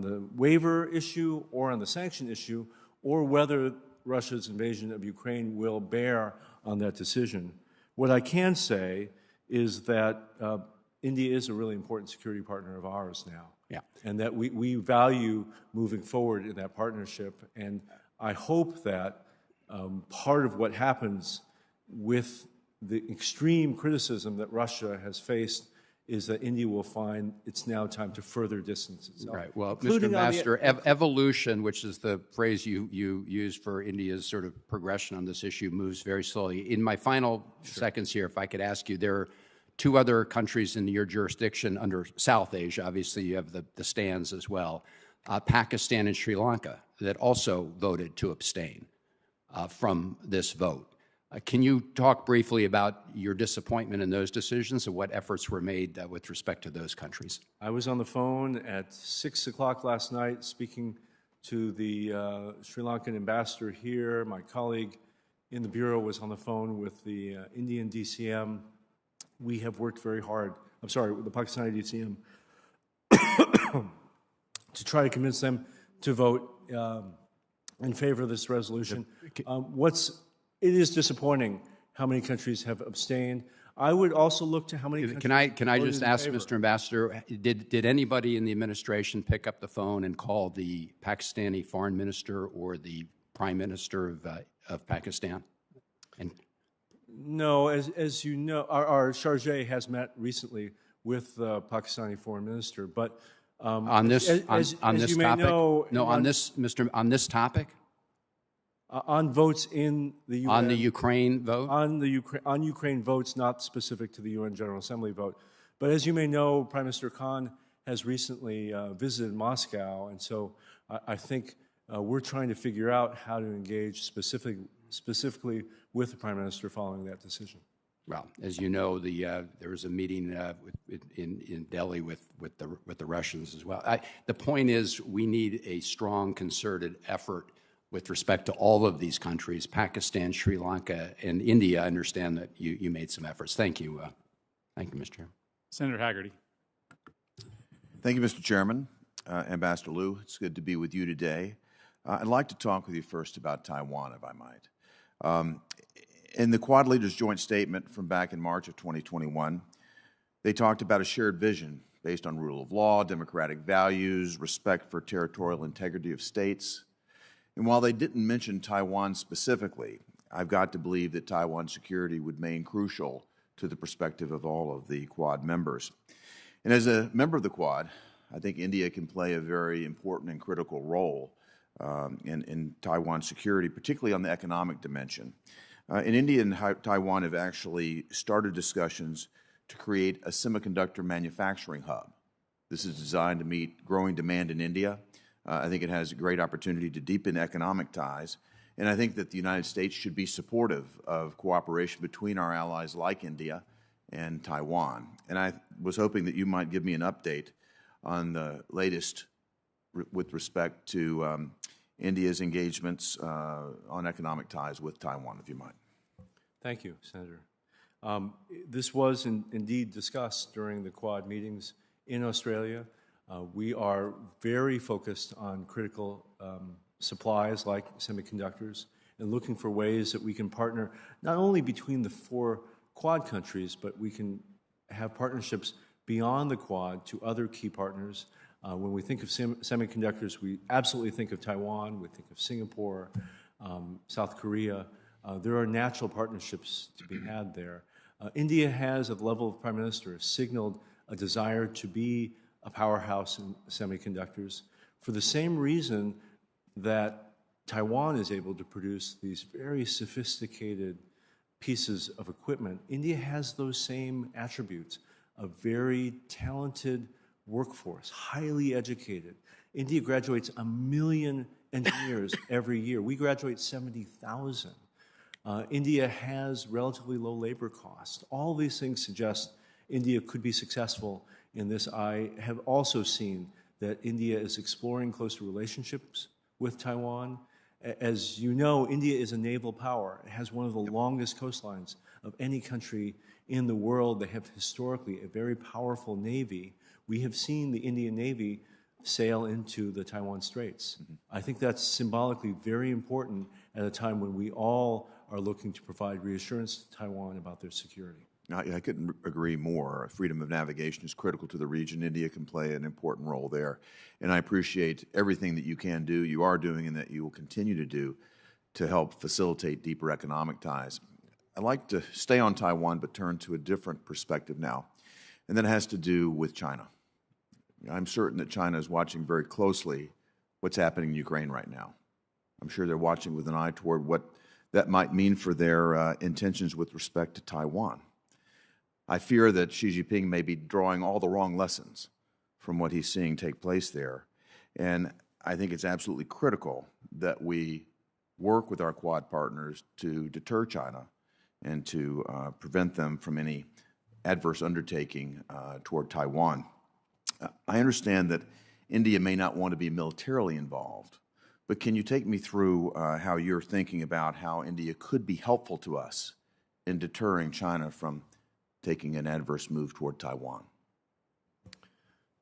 the waiver issue or on the sanction issue, or whether Russia's invasion of Ukraine will bear on that decision. What I can say is that India is a really important security partner of ours now. Yeah. And that we value moving forward in that partnership. And I hope that part of what happens with the extreme criticism that Russia has faced is that India will find it's now time to further distance itself. Right. Well, Mr. Ambassador, evolution, which is the phrase you used for India's sort of progression on this issue, moves very slowly. In my final seconds here, if I could ask you, there are two other countries in your jurisdiction under South Asia. Obviously, you have the stands as well, Pakistan and Sri Lanka, that also voted to abstain from this vote. Can you talk briefly about your disappointment in those decisions and what efforts were made with respect to those countries? I was on the phone at 6 o'clock last night speaking to the Sri Lankan ambassador here. My colleague in the Bureau was on the phone with the Indian DCM. We have worked very hard, with the Pakistani DCM, to try to convince them to vote in favor of this resolution. It is disappointing how many countries have abstained. I would also look to how many countries Can I just voted in ask, favor. Mr. Ambassador, did anybody in the administration pick up the phone and call the Pakistani foreign minister or the prime minister of Pakistan? And No, as you know, our chargé has met recently with the Pakistani foreign minister, but on this you may topic? know, On this topic? On votes in the UN, On the Ukraine vote? on Ukraine votes not specific to the UN General Assembly vote. But as you may know, Prime Minister Khan has recently visited Moscow, and so I think we're trying to figure out how to engage specifically with the Prime Minister following that decision. Well, as you know, there was a meeting in Delhi with the Russians as well. The point is, we need a strong, concerted effort with respect to all of these countries, Pakistan, Sri Lanka, and India. I understand that you made some efforts. Thank you. Thank you, Mr. Chairman. Senator Haggerty. Thank you, Mr. Chairman. Ambassador Liu, it's good to be with you today. I'd like to talk with you first about Taiwan, if I might. In the Quad leaders' joint statement from back in March of 2021, they talked about a shared vision based on rule of law, democratic values, respect for territorial integrity of states. And while they didn't mention Taiwan specifically, I've got to believe that Taiwan's security would remain crucial to the perspective of all of the Quad members. And as a member of the Quad, I think India can play a very important and critical role in Taiwan's security, particularly on the economic dimension. And India and Taiwan have actually started discussions to create a semiconductor manufacturing hub. This is designed to meet growing demand in India. I think it has a great opportunity to deepen economic ties, and I think that the United States should be supportive of cooperation between our allies like India and Taiwan. And I was hoping that you might give me an update on the latest with respect to India's engagements on economic ties with Taiwan, if you might. Thank you, Senator. This was indeed discussed during the Quad meetings in Australia. We are very focused on critical supplies like semiconductors and looking for ways that we can partner not only between the 4 Quad countries, but we can have partnerships beyond the Quad to other key partners. When we think of semiconductors, we absolutely think of Taiwan, we think of Singapore, South Korea. There are natural partnerships to be had there. India has, at the level of Prime Minister, signaled a desire to be a powerhouse in semiconductors for the same reason that Taiwan is able to produce these very sophisticated pieces of equipment. India has those same attributes, a very talented workforce, highly educated. India graduates 1 million engineers every year. We graduate 70,000. India has relatively low labor costs. All these things suggest India could be successful in this. I have also seen that India is exploring closer relationships with Taiwan. As you know, India is a naval power. It has one of the longest coastlines of any country in the world. They have historically a very powerful navy. We have seen the Indian Navy sail into the Taiwan Straits. I think that's symbolically very important at a time when we all are looking to provide reassurance to Taiwan about their security. I couldn't agree more. Freedom of navigation is critical to the region. India can play an important role there. And I appreciate everything that you can do, you are doing, and that you will continue to do to help facilitate deeper economic ties. I'd like to stay on Taiwan but turn to a different perspective now, and that has to do with China. I'm certain that China is watching very closely what's happening in Ukraine right now. I'm sure they're watching with an eye toward what that might mean for their intentions with respect to Taiwan. I fear that Xi Jinping may be drawing all the wrong lessons from what he's seeing take place there. And I think it's absolutely critical that we work with our Quad partners to deter China and to prevent them from any adverse undertaking toward Taiwan. I understand that India may not want to be militarily involved, but can you take me through how you're thinking about how India could be helpful to us in deterring China from taking an adverse move toward Taiwan?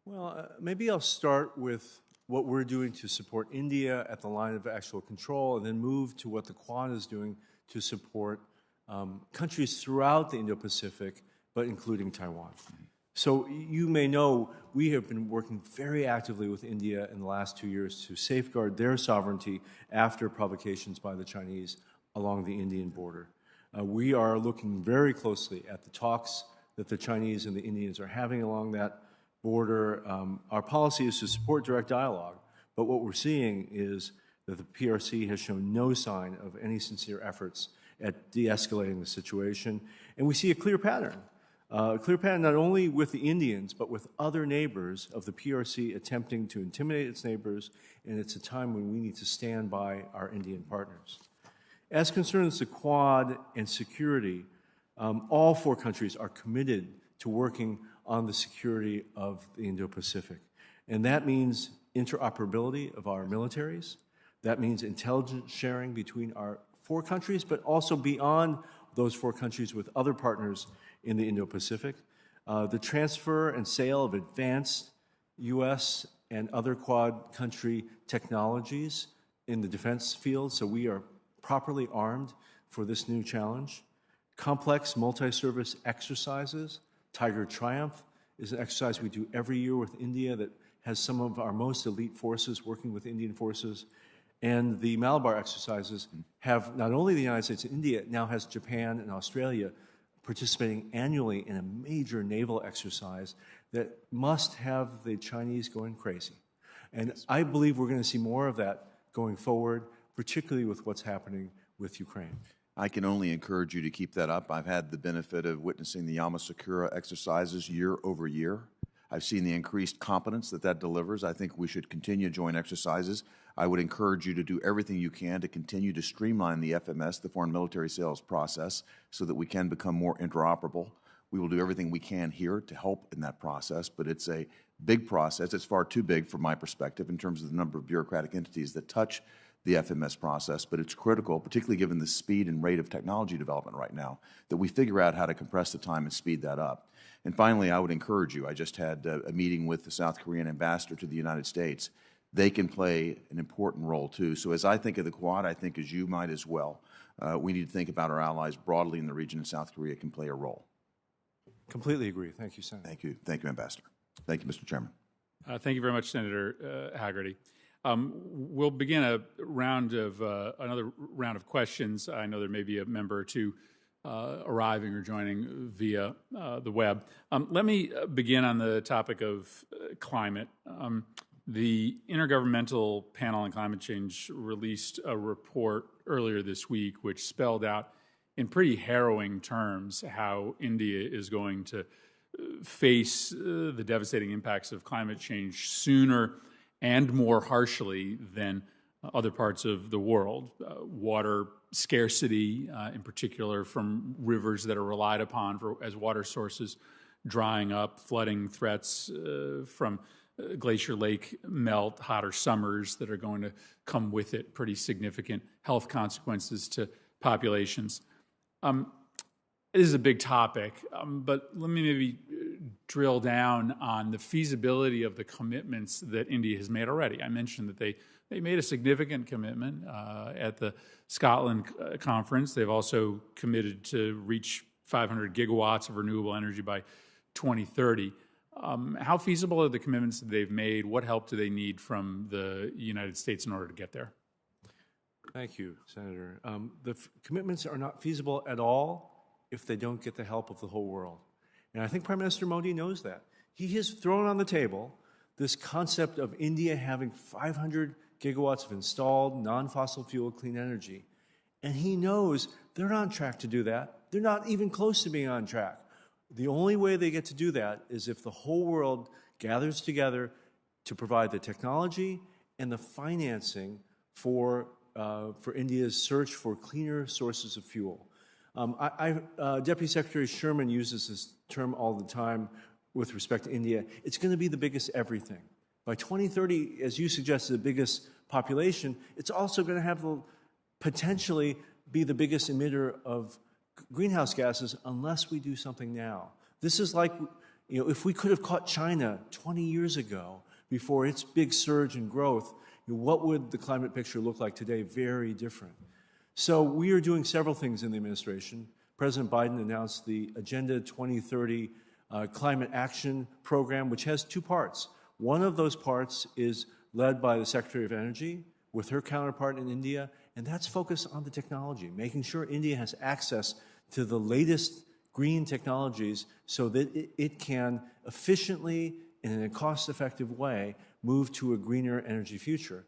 Well, maybe I'll start with what we're doing to support India at the line of actual control, and then move to what the Quad is doing to support countries throughout the Indo-Pacific, but including Taiwan. So you may know we have been working very actively with India in the last 2 years to safeguard their sovereignty after provocations by the Chinese along the Indian border. We are looking very closely at the talks that the Chinese and the Indians are having along that border. Our policy is to support direct dialogue, but what we're seeing is that the PRC has shown no sign of any sincere efforts at de-escalating the situation. And we see a clear pattern not only with the Indians, but with other neighbors of the PRC attempting to intimidate its neighbors, and it's a time when we need to stand by our Indian partners. As concerns the Quad and security, all four countries are committed to working on the security of the Indo-Pacific. And that means interoperability of our militaries. That means intelligence sharing between our four countries, but also beyond those four countries with other partners in the Indo-Pacific. The transfer and sale of advanced U.S. and other Quad country technologies in the defense field, so we are properly armed for this new challenge. Complex multi-service exercises. Tiger Triumph is an exercise we do every year with India that has some of our most elite forces working with Indian forces. And the Malabar exercises have not only the United States and India, now has Japan and Australia participating annually in a major naval exercise that must have the Chinese going crazy. And I believe we're going to see more of that going forward, particularly with what's happening with Ukraine. I can only encourage you to keep that up. I've had the benefit of witnessing the Yamasakura exercises year over year. I've seen the increased competence that delivers. I think we should continue joint exercises. I would encourage you to do everything you can to continue to streamline the FMS, the Foreign Military Sales process, so that we can become more interoperable. We will do everything we can here to help in that process, but it's a big process. It's far too big from my perspective in terms of the number of bureaucratic entities that touch the FMS process, but it's critical, particularly given the speed and rate of technology development right now, that we figure out how to compress the time and speed that up. And finally, I would encourage you, I just had a meeting with the South Korean ambassador to the United States. They can play an important role too. So as I think of the Quad, I think as you might as well, we need to think about our allies broadly in the region, and South Korea can play a role. Completely agree. Thank you, Senator. Thank you. Thank you, Ambassador. Thank you, Mr. Chairman. Thank you very much, Senator Haggerty. We'll begin another round of questions. I know there may be a member or two arriving or joining via the web. Let me begin on the topic of climate. The Intergovernmental Panel on Climate Change released a report earlier this week which spelled out in pretty harrowing terms how India is going to face the devastating impacts of climate change sooner and more harshly than other parts of the world. Water scarcity, in particular from rivers that are relied upon as water sources drying up, flooding threats from glacier lake melt, hotter summers that are going to come with it, pretty significant health consequences to populations. This is a big topic, but let me maybe drill down on the feasibility of the commitments that India has made already. I mentioned that they made a significant commitment at the Scotland conference. They've also committed to reach 500 gigawatts of renewable energy by 2030. How feasible are the commitments that they've made? What help do they need from the United States in order to get there? Thank you, Senator. The commitments are not feasible at all if they don't get the help of the whole world. And I think Prime Minister Modi knows that. He has thrown on the table this concept of India having 500 gigawatts of installed non-fossil fuel clean energy. And he knows they're not on track to do that. They're not even close to being on track. The only way they get to do that is if the whole world gathers together to provide the technology and the financing for India's search for cleaner sources of fuel. Deputy Secretary Sherman uses this term all the time with respect to India. It's going to be the biggest everything. By 2030, as you suggested, the biggest population, it's also going to have potentially be the biggest emitter of greenhouse gases unless we do something now. This is like, if we could have caught China 20 years ago before its big surge in growth, what would the climate picture look like today? Very different. So we are doing several things in the administration. President Biden announced the Agenda 2030 Climate Action Program, which has two parts. One of those parts is led by the Secretary of Energy with her counterpart in India, and that's focused on the technology, making sure India has access to the latest green technologies so that it can efficiently and in a cost-effective way move to a greener energy future.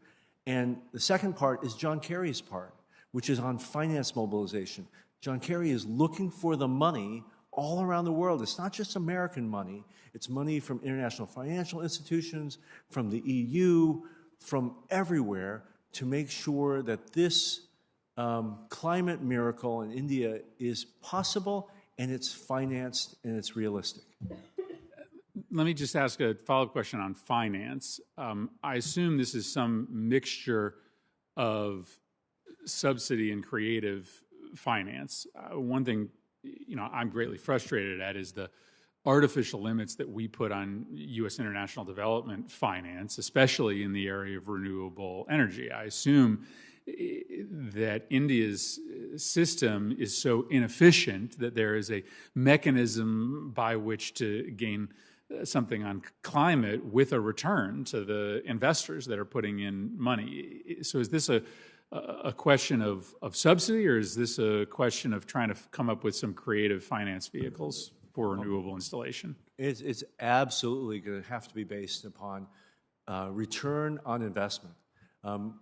And the second part is John Kerry's part, which is on finance mobilization. John Kerry is looking for the money all around the world. It's not just American money. It's money from international financial institutions, from the EU, from everywhere to make sure that this climate miracle in India is possible and it's financed and it's realistic. Let me just ask a follow-up question on finance. I assume this is some mixture of subsidy and creative finance. One thing, I'm greatly frustrated at is the artificial limits that we put on U.S. international development finance, especially in the area of renewable energy. I assume that India's system is so inefficient that there is a mechanism by which to gain something on climate with a return to the investors that are putting in money. So is this a question of subsidy, or is this a question of trying to come up with some creative finance vehicles for renewable installation? It's absolutely going to have to be based upon return on investment.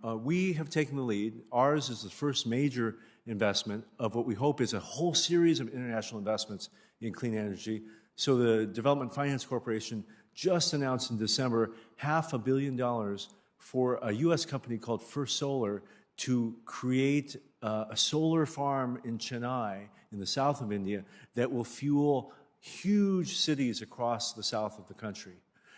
We have taken the lead. Ours is the first major investment of what we hope is a whole series of international investments in clean energy. So the Development Finance Corporation just announced in December $500 million for a U.S. company called First Solar to create a solar farm in Chennai in the south of India that will fuel huge cities across the south of the country.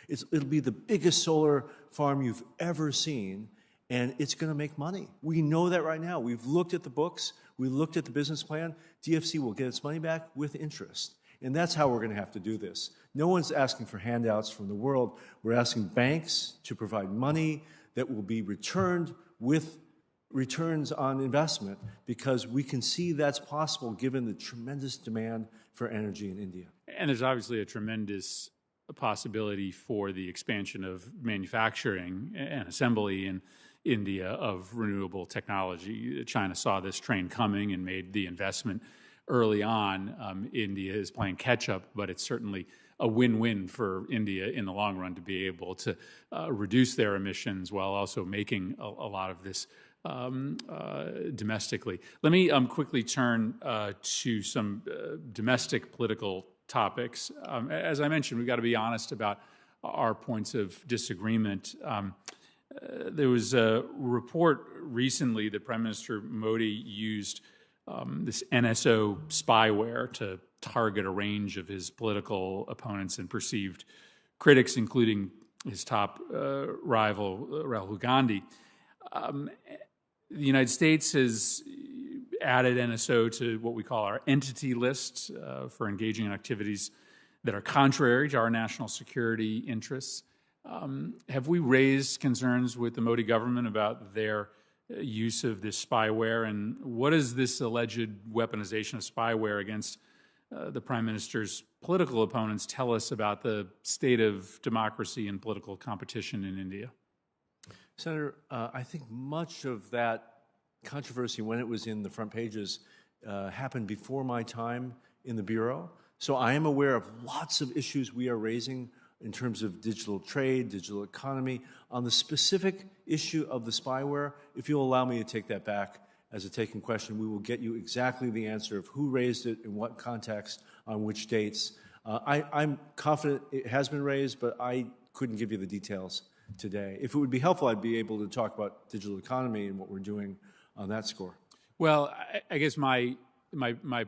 It'll be the biggest solar farm you've ever seen, and it's going to make money. We know that right now. We've looked at the books. We looked at the business plan. DFC will get its money back with interest. And that's how we're going to have to do this. No one's asking for handouts from the world. We're asking banks to provide money that will be returned with returns on investment, because we can see that's possible given the tremendous demand for energy in India. And there's obviously a tremendous possibility for the expansion of manufacturing and assembly in India of renewable technology. China saw this train coming and made the investment early on. India is playing catch-up, but it's certainly a win-win for India in the long run to be able to reduce their emissions while also making a lot of this domestically. Let me quickly turn to some domestic political topics. As I mentioned, we've got to be honest about our points of disagreement. There was a report recently that Prime Minister Modi used this NSO spyware to target a range of his political opponents and perceived critics, including his top rival, Rahul Gandhi. The United States has added NSO to what we call our entity list for engaging in activities that are contrary to our national security interests. Have we raised concerns with the Modi government about their use of this spyware, and what does this alleged weaponization of spyware against the Prime Minister's political opponents tell us about the state of democracy and political competition in India? Senator, I think much of that controversy when it was in the front pages happened before my time in the Bureau. So I am aware of lots of issues we are raising in terms of digital trade, digital economy. On the specific issue of the spyware, if you'll allow me to take that back as a taken question, we will get you exactly the answer of who raised it, in what context, on which dates. I'm confident it has been raised, but I couldn't give you the details today. If it would be helpful, I'd be able to talk about digital economy and what we're doing on that score. Well, I guess my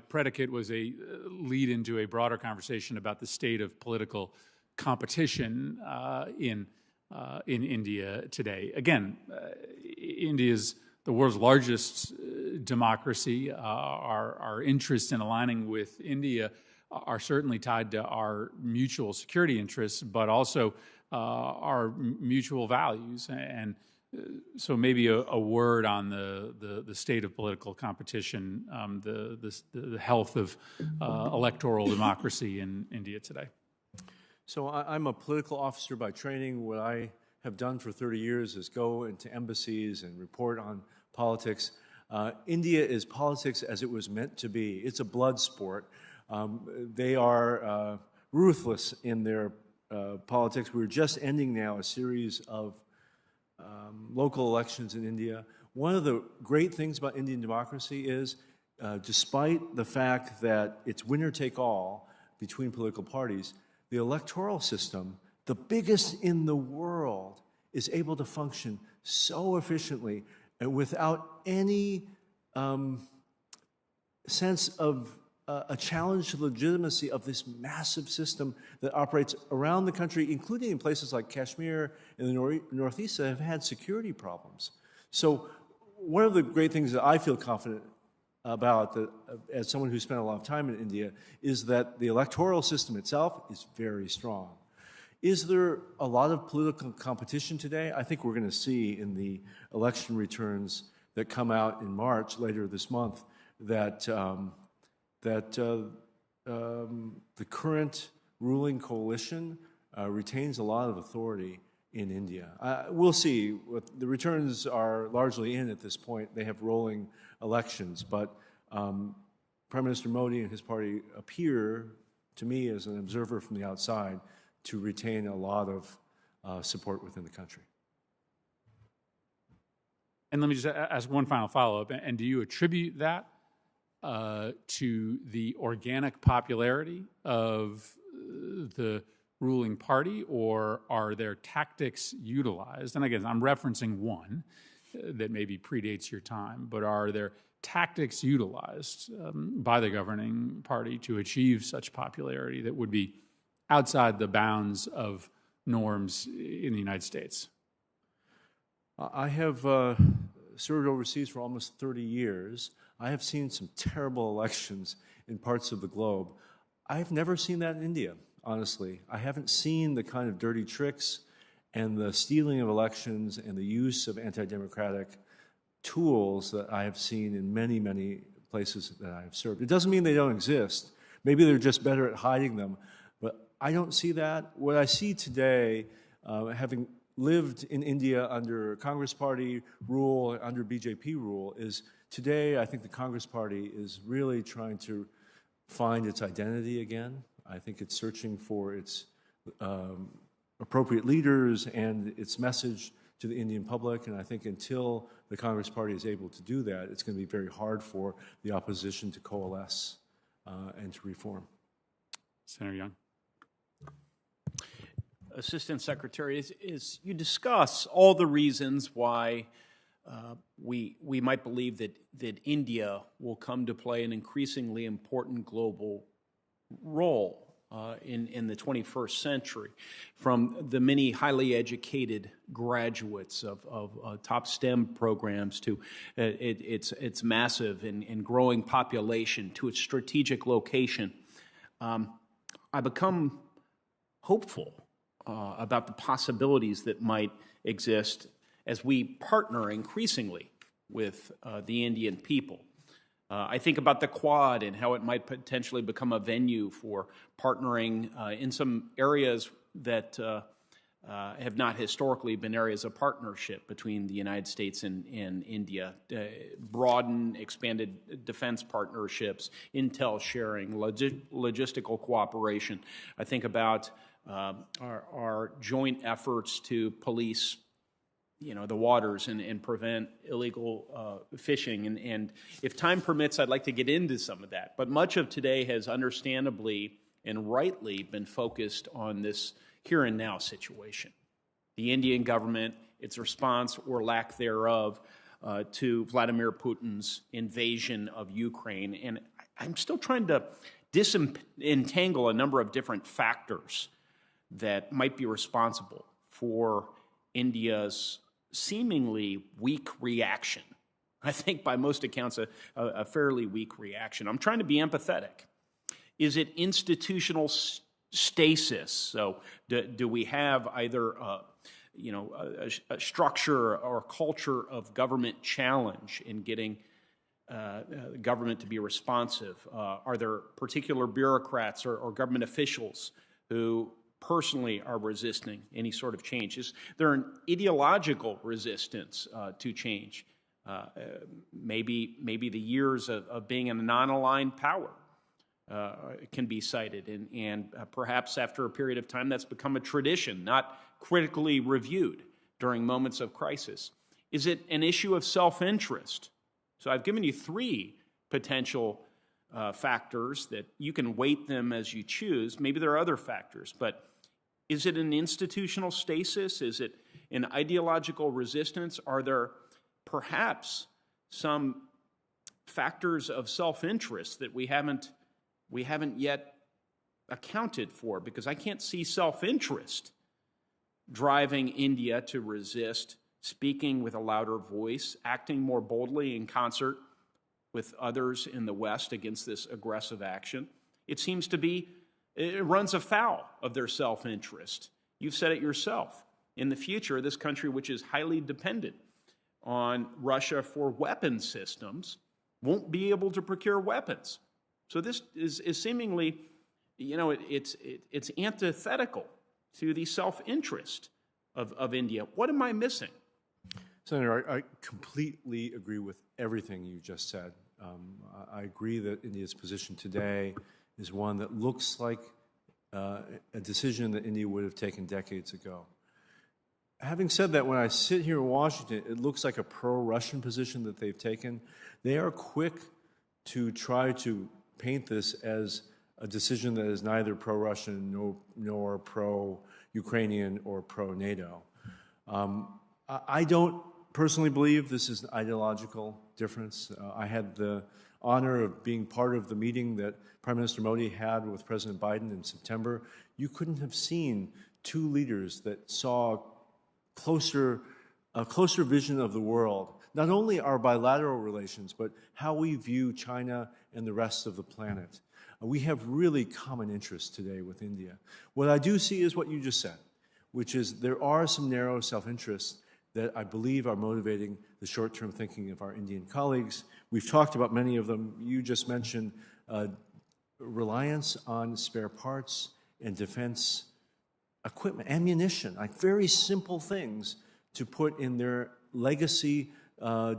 predicate was a lead into a broader conversation about the state of political competition in India today. Again, India's the world's largest democracy. Our interests in aligning with India are certainly tied to our mutual security interests, but also our mutual values. And so maybe a word on the state of political competition, the health of electoral democracy in India today. So I'm a political officer by training. What I have done for 30 years is go into embassies and report on politics. India is politics as it was meant to be. It's a blood sport. They are ruthless in their politics. We're just ending now a series of local elections in India. One of the great things about Indian democracy is, despite the fact that it's winner take all between political parties, the electoral system, the biggest in the world, is able to function so efficiently and without any sense of a challenge to the legitimacy of this massive system that operates around the country, including in places like Kashmir and the Northeast that have had security problems. So one of the great things that I feel confident about, as someone who spent a lot of time in India, is that the electoral system itself is very strong. Is there a lot of political competition today? I think we're going to see in the election returns that come out in March, later this month, that the current ruling coalition retains a lot of authority in India. We'll see. The returns are largely in at this point. They have rolling elections, but Prime Minister Modi and his party appear, to me as an observer from the outside, to retain a lot of support within the country. And let me just ask one final follow-up. And do you attribute that to the organic popularity of the ruling party, or are there tactics utilized? And again, I'm referencing one that maybe predates your time, but are there tactics utilized by the governing party to achieve such popularity that would be outside the bounds of norms in the United States? I have served overseas for almost 30 years. I have seen some terrible elections in parts of the globe. I've never seen that in India, honestly. I haven't seen the kind of dirty tricks and the stealing of elections and the use of anti-democratic tools that I have seen in many, many places that I have served. It doesn't mean they don't exist. Maybe they're just better at hiding them, but I don't see that. What I see today, having lived in India under Congress Party rule, under BJP rule, is today I think the Congress Party is really trying to find its identity again. I think it's searching for its appropriate leaders and its message to the Indian public, and I think until the Congress Party is able to do that, it's going to be very hard for the opposition to coalesce and to reform. Senator Young. Assistant Secretary, is you discuss all the reasons why we might believe that India will come to play an increasingly important global role. in the 21st century, from the many highly educated graduates of top STEM programs to its massive and growing population to its strategic location. I become hopeful about the possibilities that might exist as we partner increasingly with the Indian people. I think about the Quad and how it might potentially become a venue for partnering in some areas that have not historically been areas of partnership between the United States and India. Broaden, expanded defense partnerships, intel sharing, logistical cooperation. I think about our joint efforts to police the waters and prevent illegal fishing. And if time permits, I'd like to get into some of that. But much of today has understandably and rightly been focused on this here and now situation. The Indian government, its response or lack thereof to Vladimir Putin's invasion of Ukraine. And I'm still trying to disentangle a number of different factors that might be responsible for India's seemingly weak reaction. I think by most accounts a fairly weak reaction. I'm trying to be empathetic. Is it institutional stasis? So do we have either a structure or culture of government challenge in getting government to be responsive? Are there particular bureaucrats or government officials who personally are resisting any sort of change? Is there an ideological resistance to change? Maybe the years of being in a non-aligned power can be cited, and perhaps after a period of time that's become a tradition, not critically reviewed during moments of crisis. Is it an issue of self-interest? So I've given you three potential factors that you can weight them as you choose. Maybe there are other factors, but is it an institutional stasis? Is it an ideological resistance? Are there perhaps some factors of self-interest that we haven't yet accounted for? Because I can't see self-interest driving India to resist, speaking with a louder voice, acting more boldly in concert with others in the West against this aggressive action. It seems to be, it runs afoul of their self-interest. You've said it yourself. In the future, this country, which is highly dependent on Russia for weapon systems, won't be able to procure weapons. So this is seemingly, it's antithetical to the self-interest of India. What am I missing? Senator, I completely agree with everything you just said. I agree that India's position today is one that looks like a decision that India would have taken decades ago. Having said that, when I sit here in Washington, it looks like a pro-Russian position that they've taken. They are quick to try to paint this as a decision that is neither pro-Russian nor pro-Ukrainian or pro-NATO. I don't personally believe this is an ideological difference. I had the honor of being part of the meeting that Prime Minister Modi had with President Biden in September. You couldn't have seen two leaders that saw a closer vision of the world, not only our bilateral relations, but how we view China and the rest of the planet. We have really common interests today with India. What I do see is what you just said, which is there are some narrow self-interests that I believe are motivating the short-term thinking of our Indian colleagues. We've talked about many of them. You just mentioned reliance on spare parts and defense equipment, ammunition, like very simple things to put in their legacy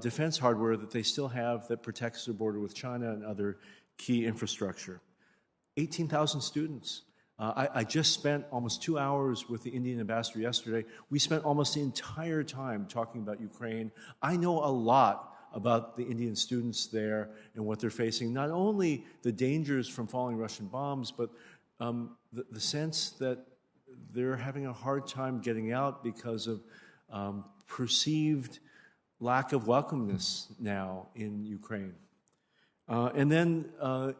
defense hardware that they still have that protects their border with China and other key infrastructure. 18,000 students. I just spent almost 2 hours with the Indian ambassador yesterday. We spent almost the entire time talking about Ukraine. I know a lot about the Indian students there and what they're facing, not only the dangers from falling Russian bombs, but the sense that they're having a hard time getting out because of perceived lack of welcomeness now in Ukraine. And then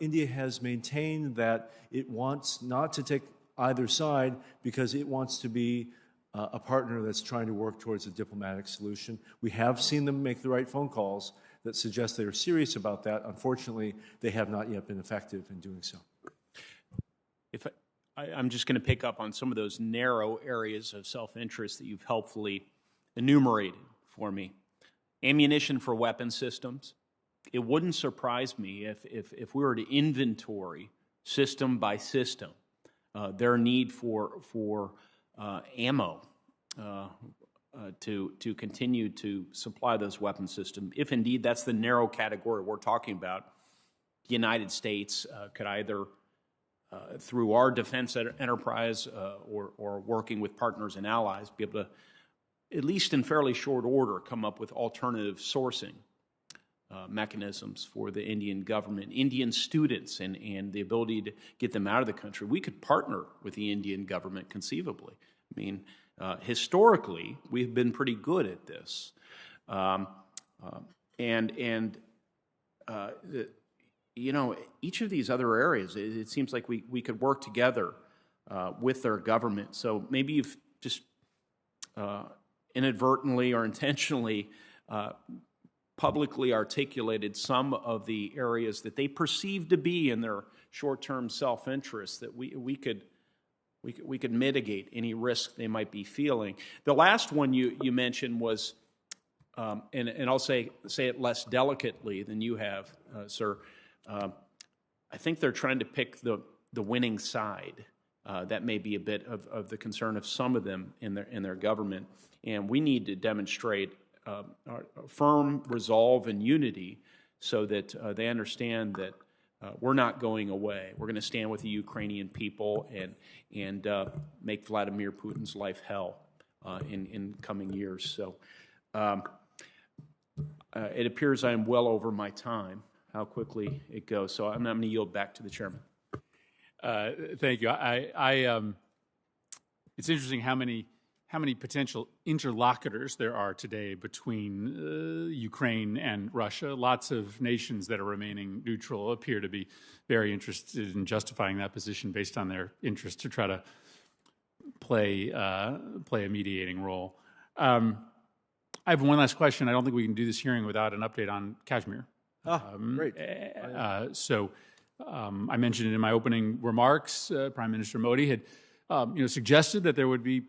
India has maintained that it wants not to take either side because it wants to be a partner that's trying to work towards a diplomatic solution. We have seen them make the right phone calls that suggest they are serious about that. Unfortunately, they have not yet been effective in doing so. If I'm just going to pick up on some of those narrow areas of self-interest that you've helpfully enumerated for me. Ammunition for weapon systems. It wouldn't surprise me if we were to inventory system by system their need for ammo to continue to supply those weapon systems. If indeed that's the narrow category we're talking about, the United States could either through our defense enterprise or working with partners and allies be able to, at least in fairly short order, come up with alternative sourcing mechanisms for the Indian government, Indian students, and the ability to get them out of the country. We could partner with the Indian government conceivably. I mean, historically, we've been pretty good at this. You know, each of these other areas, it seems like we could work together with their government. So maybe you've just inadvertently or intentionally publicly articulated some of the areas that they perceive to be in their short-term self-interest that we could mitigate any risk they might be feeling. The last one you mentioned was, and I'll say it less delicately than you have, sir. I think they're trying to pick the winning side. That may be a bit of the concern of some of them in their government, and we need to demonstrate firm resolve and unity so that they understand that we're not going away. We're going to stand with the Ukrainian people and make Vladimir Putin's life hell in coming years. So it appears I am well over my time, how quickly it goes. So I'm going to yield back to the chairman. Thank you. It's interesting how many potential interlocutors there are today between Ukraine and Russia. Lots of nations that are remaining neutral appear to be very interested in justifying that position based on their interest to try to play a mediating role. I have one last question. I don't think we can do this hearing without an update on Kashmir. Great. I mentioned it in my opening remarks. Prime Minister Modi had suggested that there would be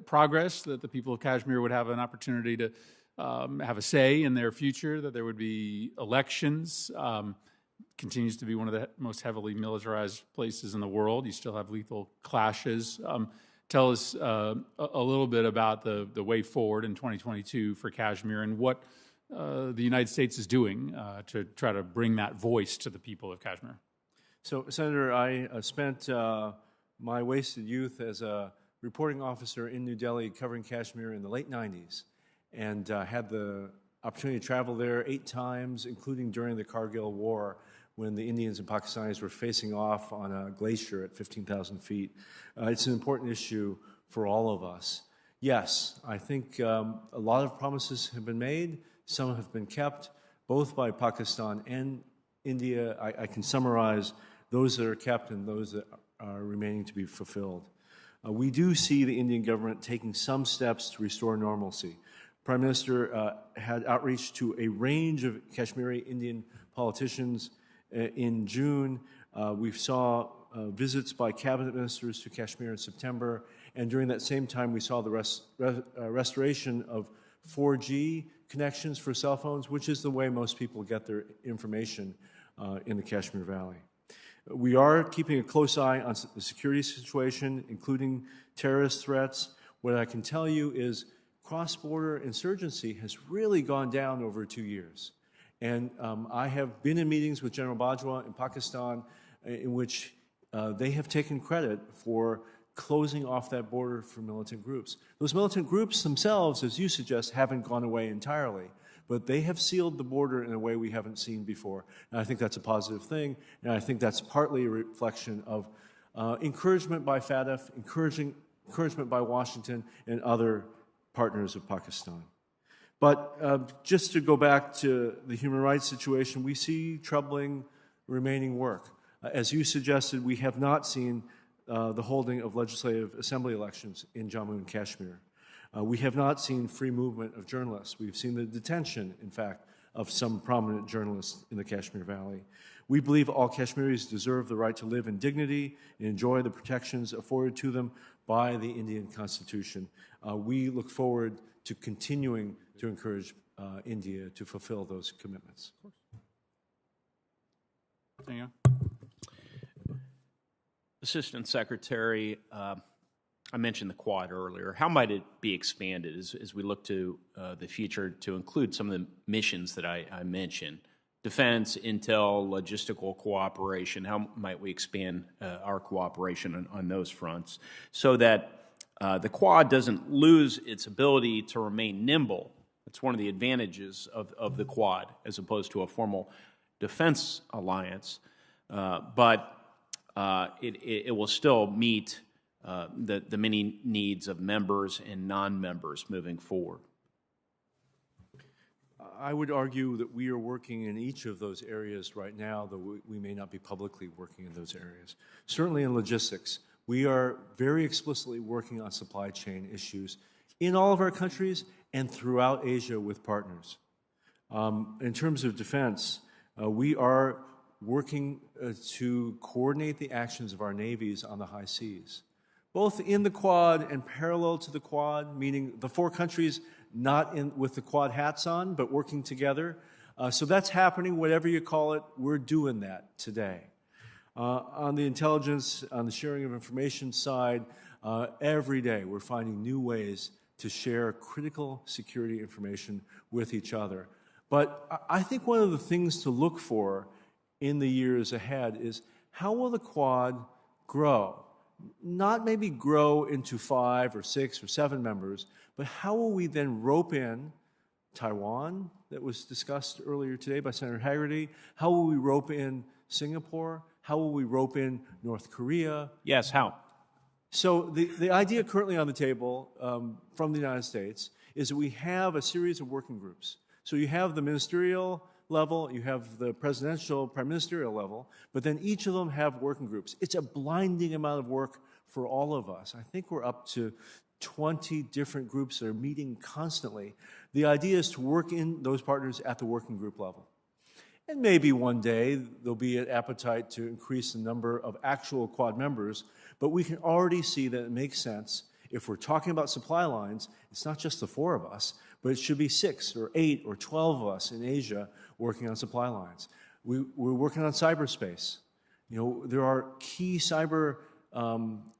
progress, that the people of Kashmir would have an opportunity to have a say in their future, that there would be elections. Continues to be one of the most heavily militarized places in the world. You still have lethal clashes. Tell us a little bit about the way forward in 2022 for Kashmir and what the United States is doing to try to bring that voice to the people of Kashmir. So, Senator, I spent my wasted youth as a reporting officer in New Delhi covering Kashmir in the late 90s and had the opportunity to travel there 8 times, including during the Kargil War when the Indians and Pakistanis were facing off on a glacier at 15,000 feet. It's an important issue for all of us. Yes, I think a lot of promises have been made. Some have been kept, both by Pakistan and India. I can summarize those that are kept and those that are remaining to be fulfilled. We do see the Indian government taking some steps to restore normalcy. Prime Minister had outreach to a range of Kashmiri Indian politicians in June. We saw visits by cabinet ministers to Kashmir in September, and during that same time we saw the restoration of 4G connections for cell phones, which is the way most people get their information in the Kashmir Valley. We are keeping a close eye on the security situation, including terrorist threats. What I can tell you is cross-border insurgency has really gone down over 2 years. And I have been in meetings with General Bajwa in Pakistan in which they have taken credit for closing off that border for militant groups. Those militant groups themselves, as you suggest, haven't gone away entirely, but they have sealed the border in a way we haven't seen before. And I think that's a positive thing, and I think that's partly a reflection of encouragement by FATF, encouragement by Washington and other partners of Pakistan. But just to go back to the human rights situation, we see troubling remaining work. As you suggested, we have not seen the holding of legislative assembly elections in Jammu and Kashmir. We have not seen free movement of journalists. We've seen the detention, in fact, of some prominent journalists in the Kashmir Valley. We believe all Kashmiris deserve the right to live in dignity and enjoy the protections afforded to them by the Indian Constitution. We look forward to continuing to encourage India to fulfill those commitments. Hang on. Assistant Secretary, I mentioned the Quad earlier. How might it be expanded as we look to the future to include some of the missions that I mentioned? Defense, intel, logistical cooperation. How might we expand our cooperation on those fronts so that the Quad doesn't lose its ability to remain nimble? That's one of the advantages of the Quad as opposed to a formal defense alliance. But it will still meet the many needs of members and non-members moving forward. I would argue that we are working in each of those areas right now, though we may not be publicly working in those areas. Certainly in logistics, we are very explicitly working on supply chain issues in all of our countries and throughout Asia with partners. In terms of defense, we are working to coordinate the actions of our navies on the high seas, both in the Quad and parallel to the Quad, meaning the four countries not with the Quad hats on, but working together. So that's happening, whatever you call it, we're doing that today. On the intelligence, on the sharing of information side, every day we're finding new ways to share critical security information with each other. But I think one of the things to look for in the years ahead is how will the Quad grow? Not maybe grow into 5 or 6 or 7 members, but how will we then rope in Taiwan, that was discussed earlier today by Senator Haggerty? How will we rope in Singapore? How will we rope in North Korea? Yes, how? So the idea currently on the table from the United States is that we have a series of working groups. So you have the ministerial level, you have the presidential, prime ministerial level, but then each of them have working groups. It's a blinding amount of work for all of us. I think we're up to 20 different groups that are meeting constantly. The idea is to work in those partners at the working group level. And maybe one day there'll be an appetite to increase the number of actual Quad members, but we can already see that it makes sense. If we're talking about supply lines, it's not just the 4 of us, but it should be 6 or 8 or 12 of us in Asia working on supply lines. We're working on cyberspace. You know, there are key cyber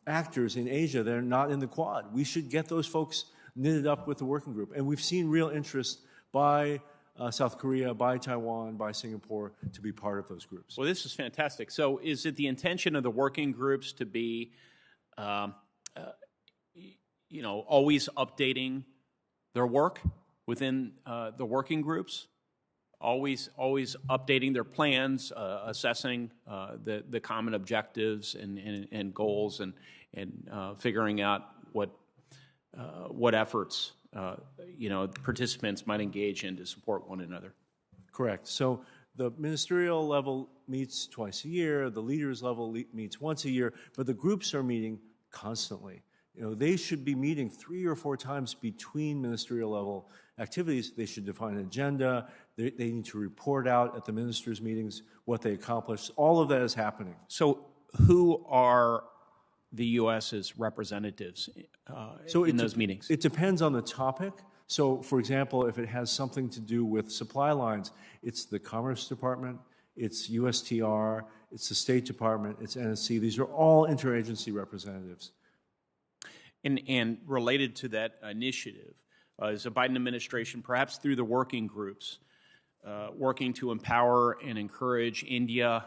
actors in Asia that are not in the Quad. We should get those folks knitted up with the working group. And we've seen real interest by South Korea, by Taiwan, by Singapore to be part of those groups. Well, this is fantastic. So is it the intention of the working groups to be, always updating their work within the working groups? Always updating their plans, assessing the common objectives and goals, and figuring out what efforts participants might engage in to support one another. Correct. So the ministerial level meets twice a year, the leaders level meets once a year, but the groups are meeting constantly. You know, they should be meeting 3 or 4 times between ministerial level activities. They should define an agenda. They need to report out at the ministers' meetings what they accomplished. All of that is happening. So who are the U.S.'s representatives in those meetings? It depends on the topic. So, for example, if it has something to do with supply lines, it's the Commerce Department, it's USTR, it's the State Department, it's NSC. These are all interagency representatives. And related to that initiative, is the Biden administration, perhaps through the working groups, working to empower and encourage India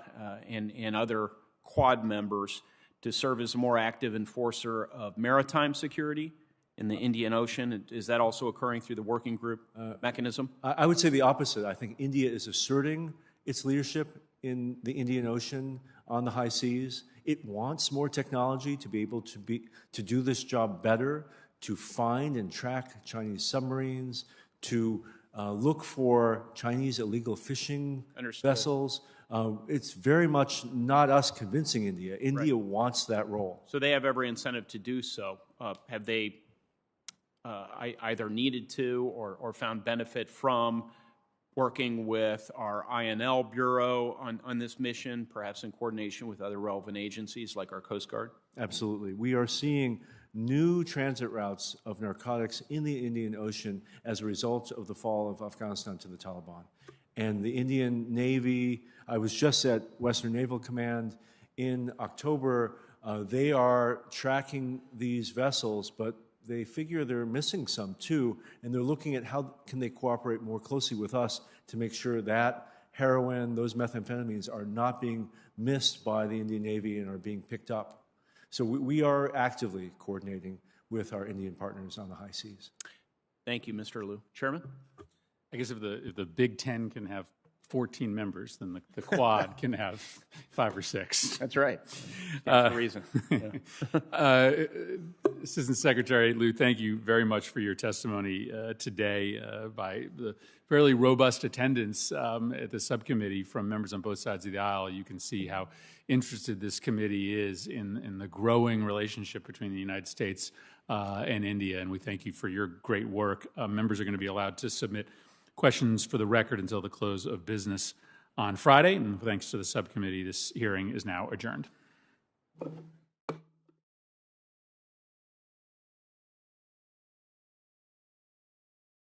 and other Quad members to serve as a more active enforcer of maritime security in the Indian Ocean? Is that also occurring through the working group mechanism? I would say the opposite. I think India is asserting its leadership in the Indian Ocean on the high seas. It wants more technology to be able to do this job better, to find and track Chinese submarines, to look for Chinese illegal fishing vessels. It's very much not us convincing India. India wants that role. So they have every incentive to do so. Have they either needed to or found benefit from working with our INL Bureau on this mission, perhaps in coordination with other relevant agencies like our Coast Guard? Absolutely. We are seeing new transit routes of narcotics in the Indian Ocean as a result of the fall of Afghanistan to the Taliban. And the Indian Navy, I was just at Western Naval Command in October. They are tracking these vessels, but they figure they're missing some too, and they're looking at how can they cooperate more closely with us to make sure that heroin, those methamphetamines are not being missed by the Indian Navy and are being picked up. So we are actively coordinating with our Indian partners on the high seas. Thank you, Mr. Liu. Chairman? I guess if the Big Ten can have 14 members, then the Quad can have 5 or 6. That's right. That's the reason. Assistant Secretary Liu, thank you very much for your testimony today. By the fairly robust attendance at the subcommittee from members on both sides of the aisle, you can see how interested this committee is in the growing relationship between the United States and India, and we thank you for your great work. Members are going to be allowed to submit questions for the record until the close of business on Friday, and thanks to the subcommittee, this hearing is now adjourned.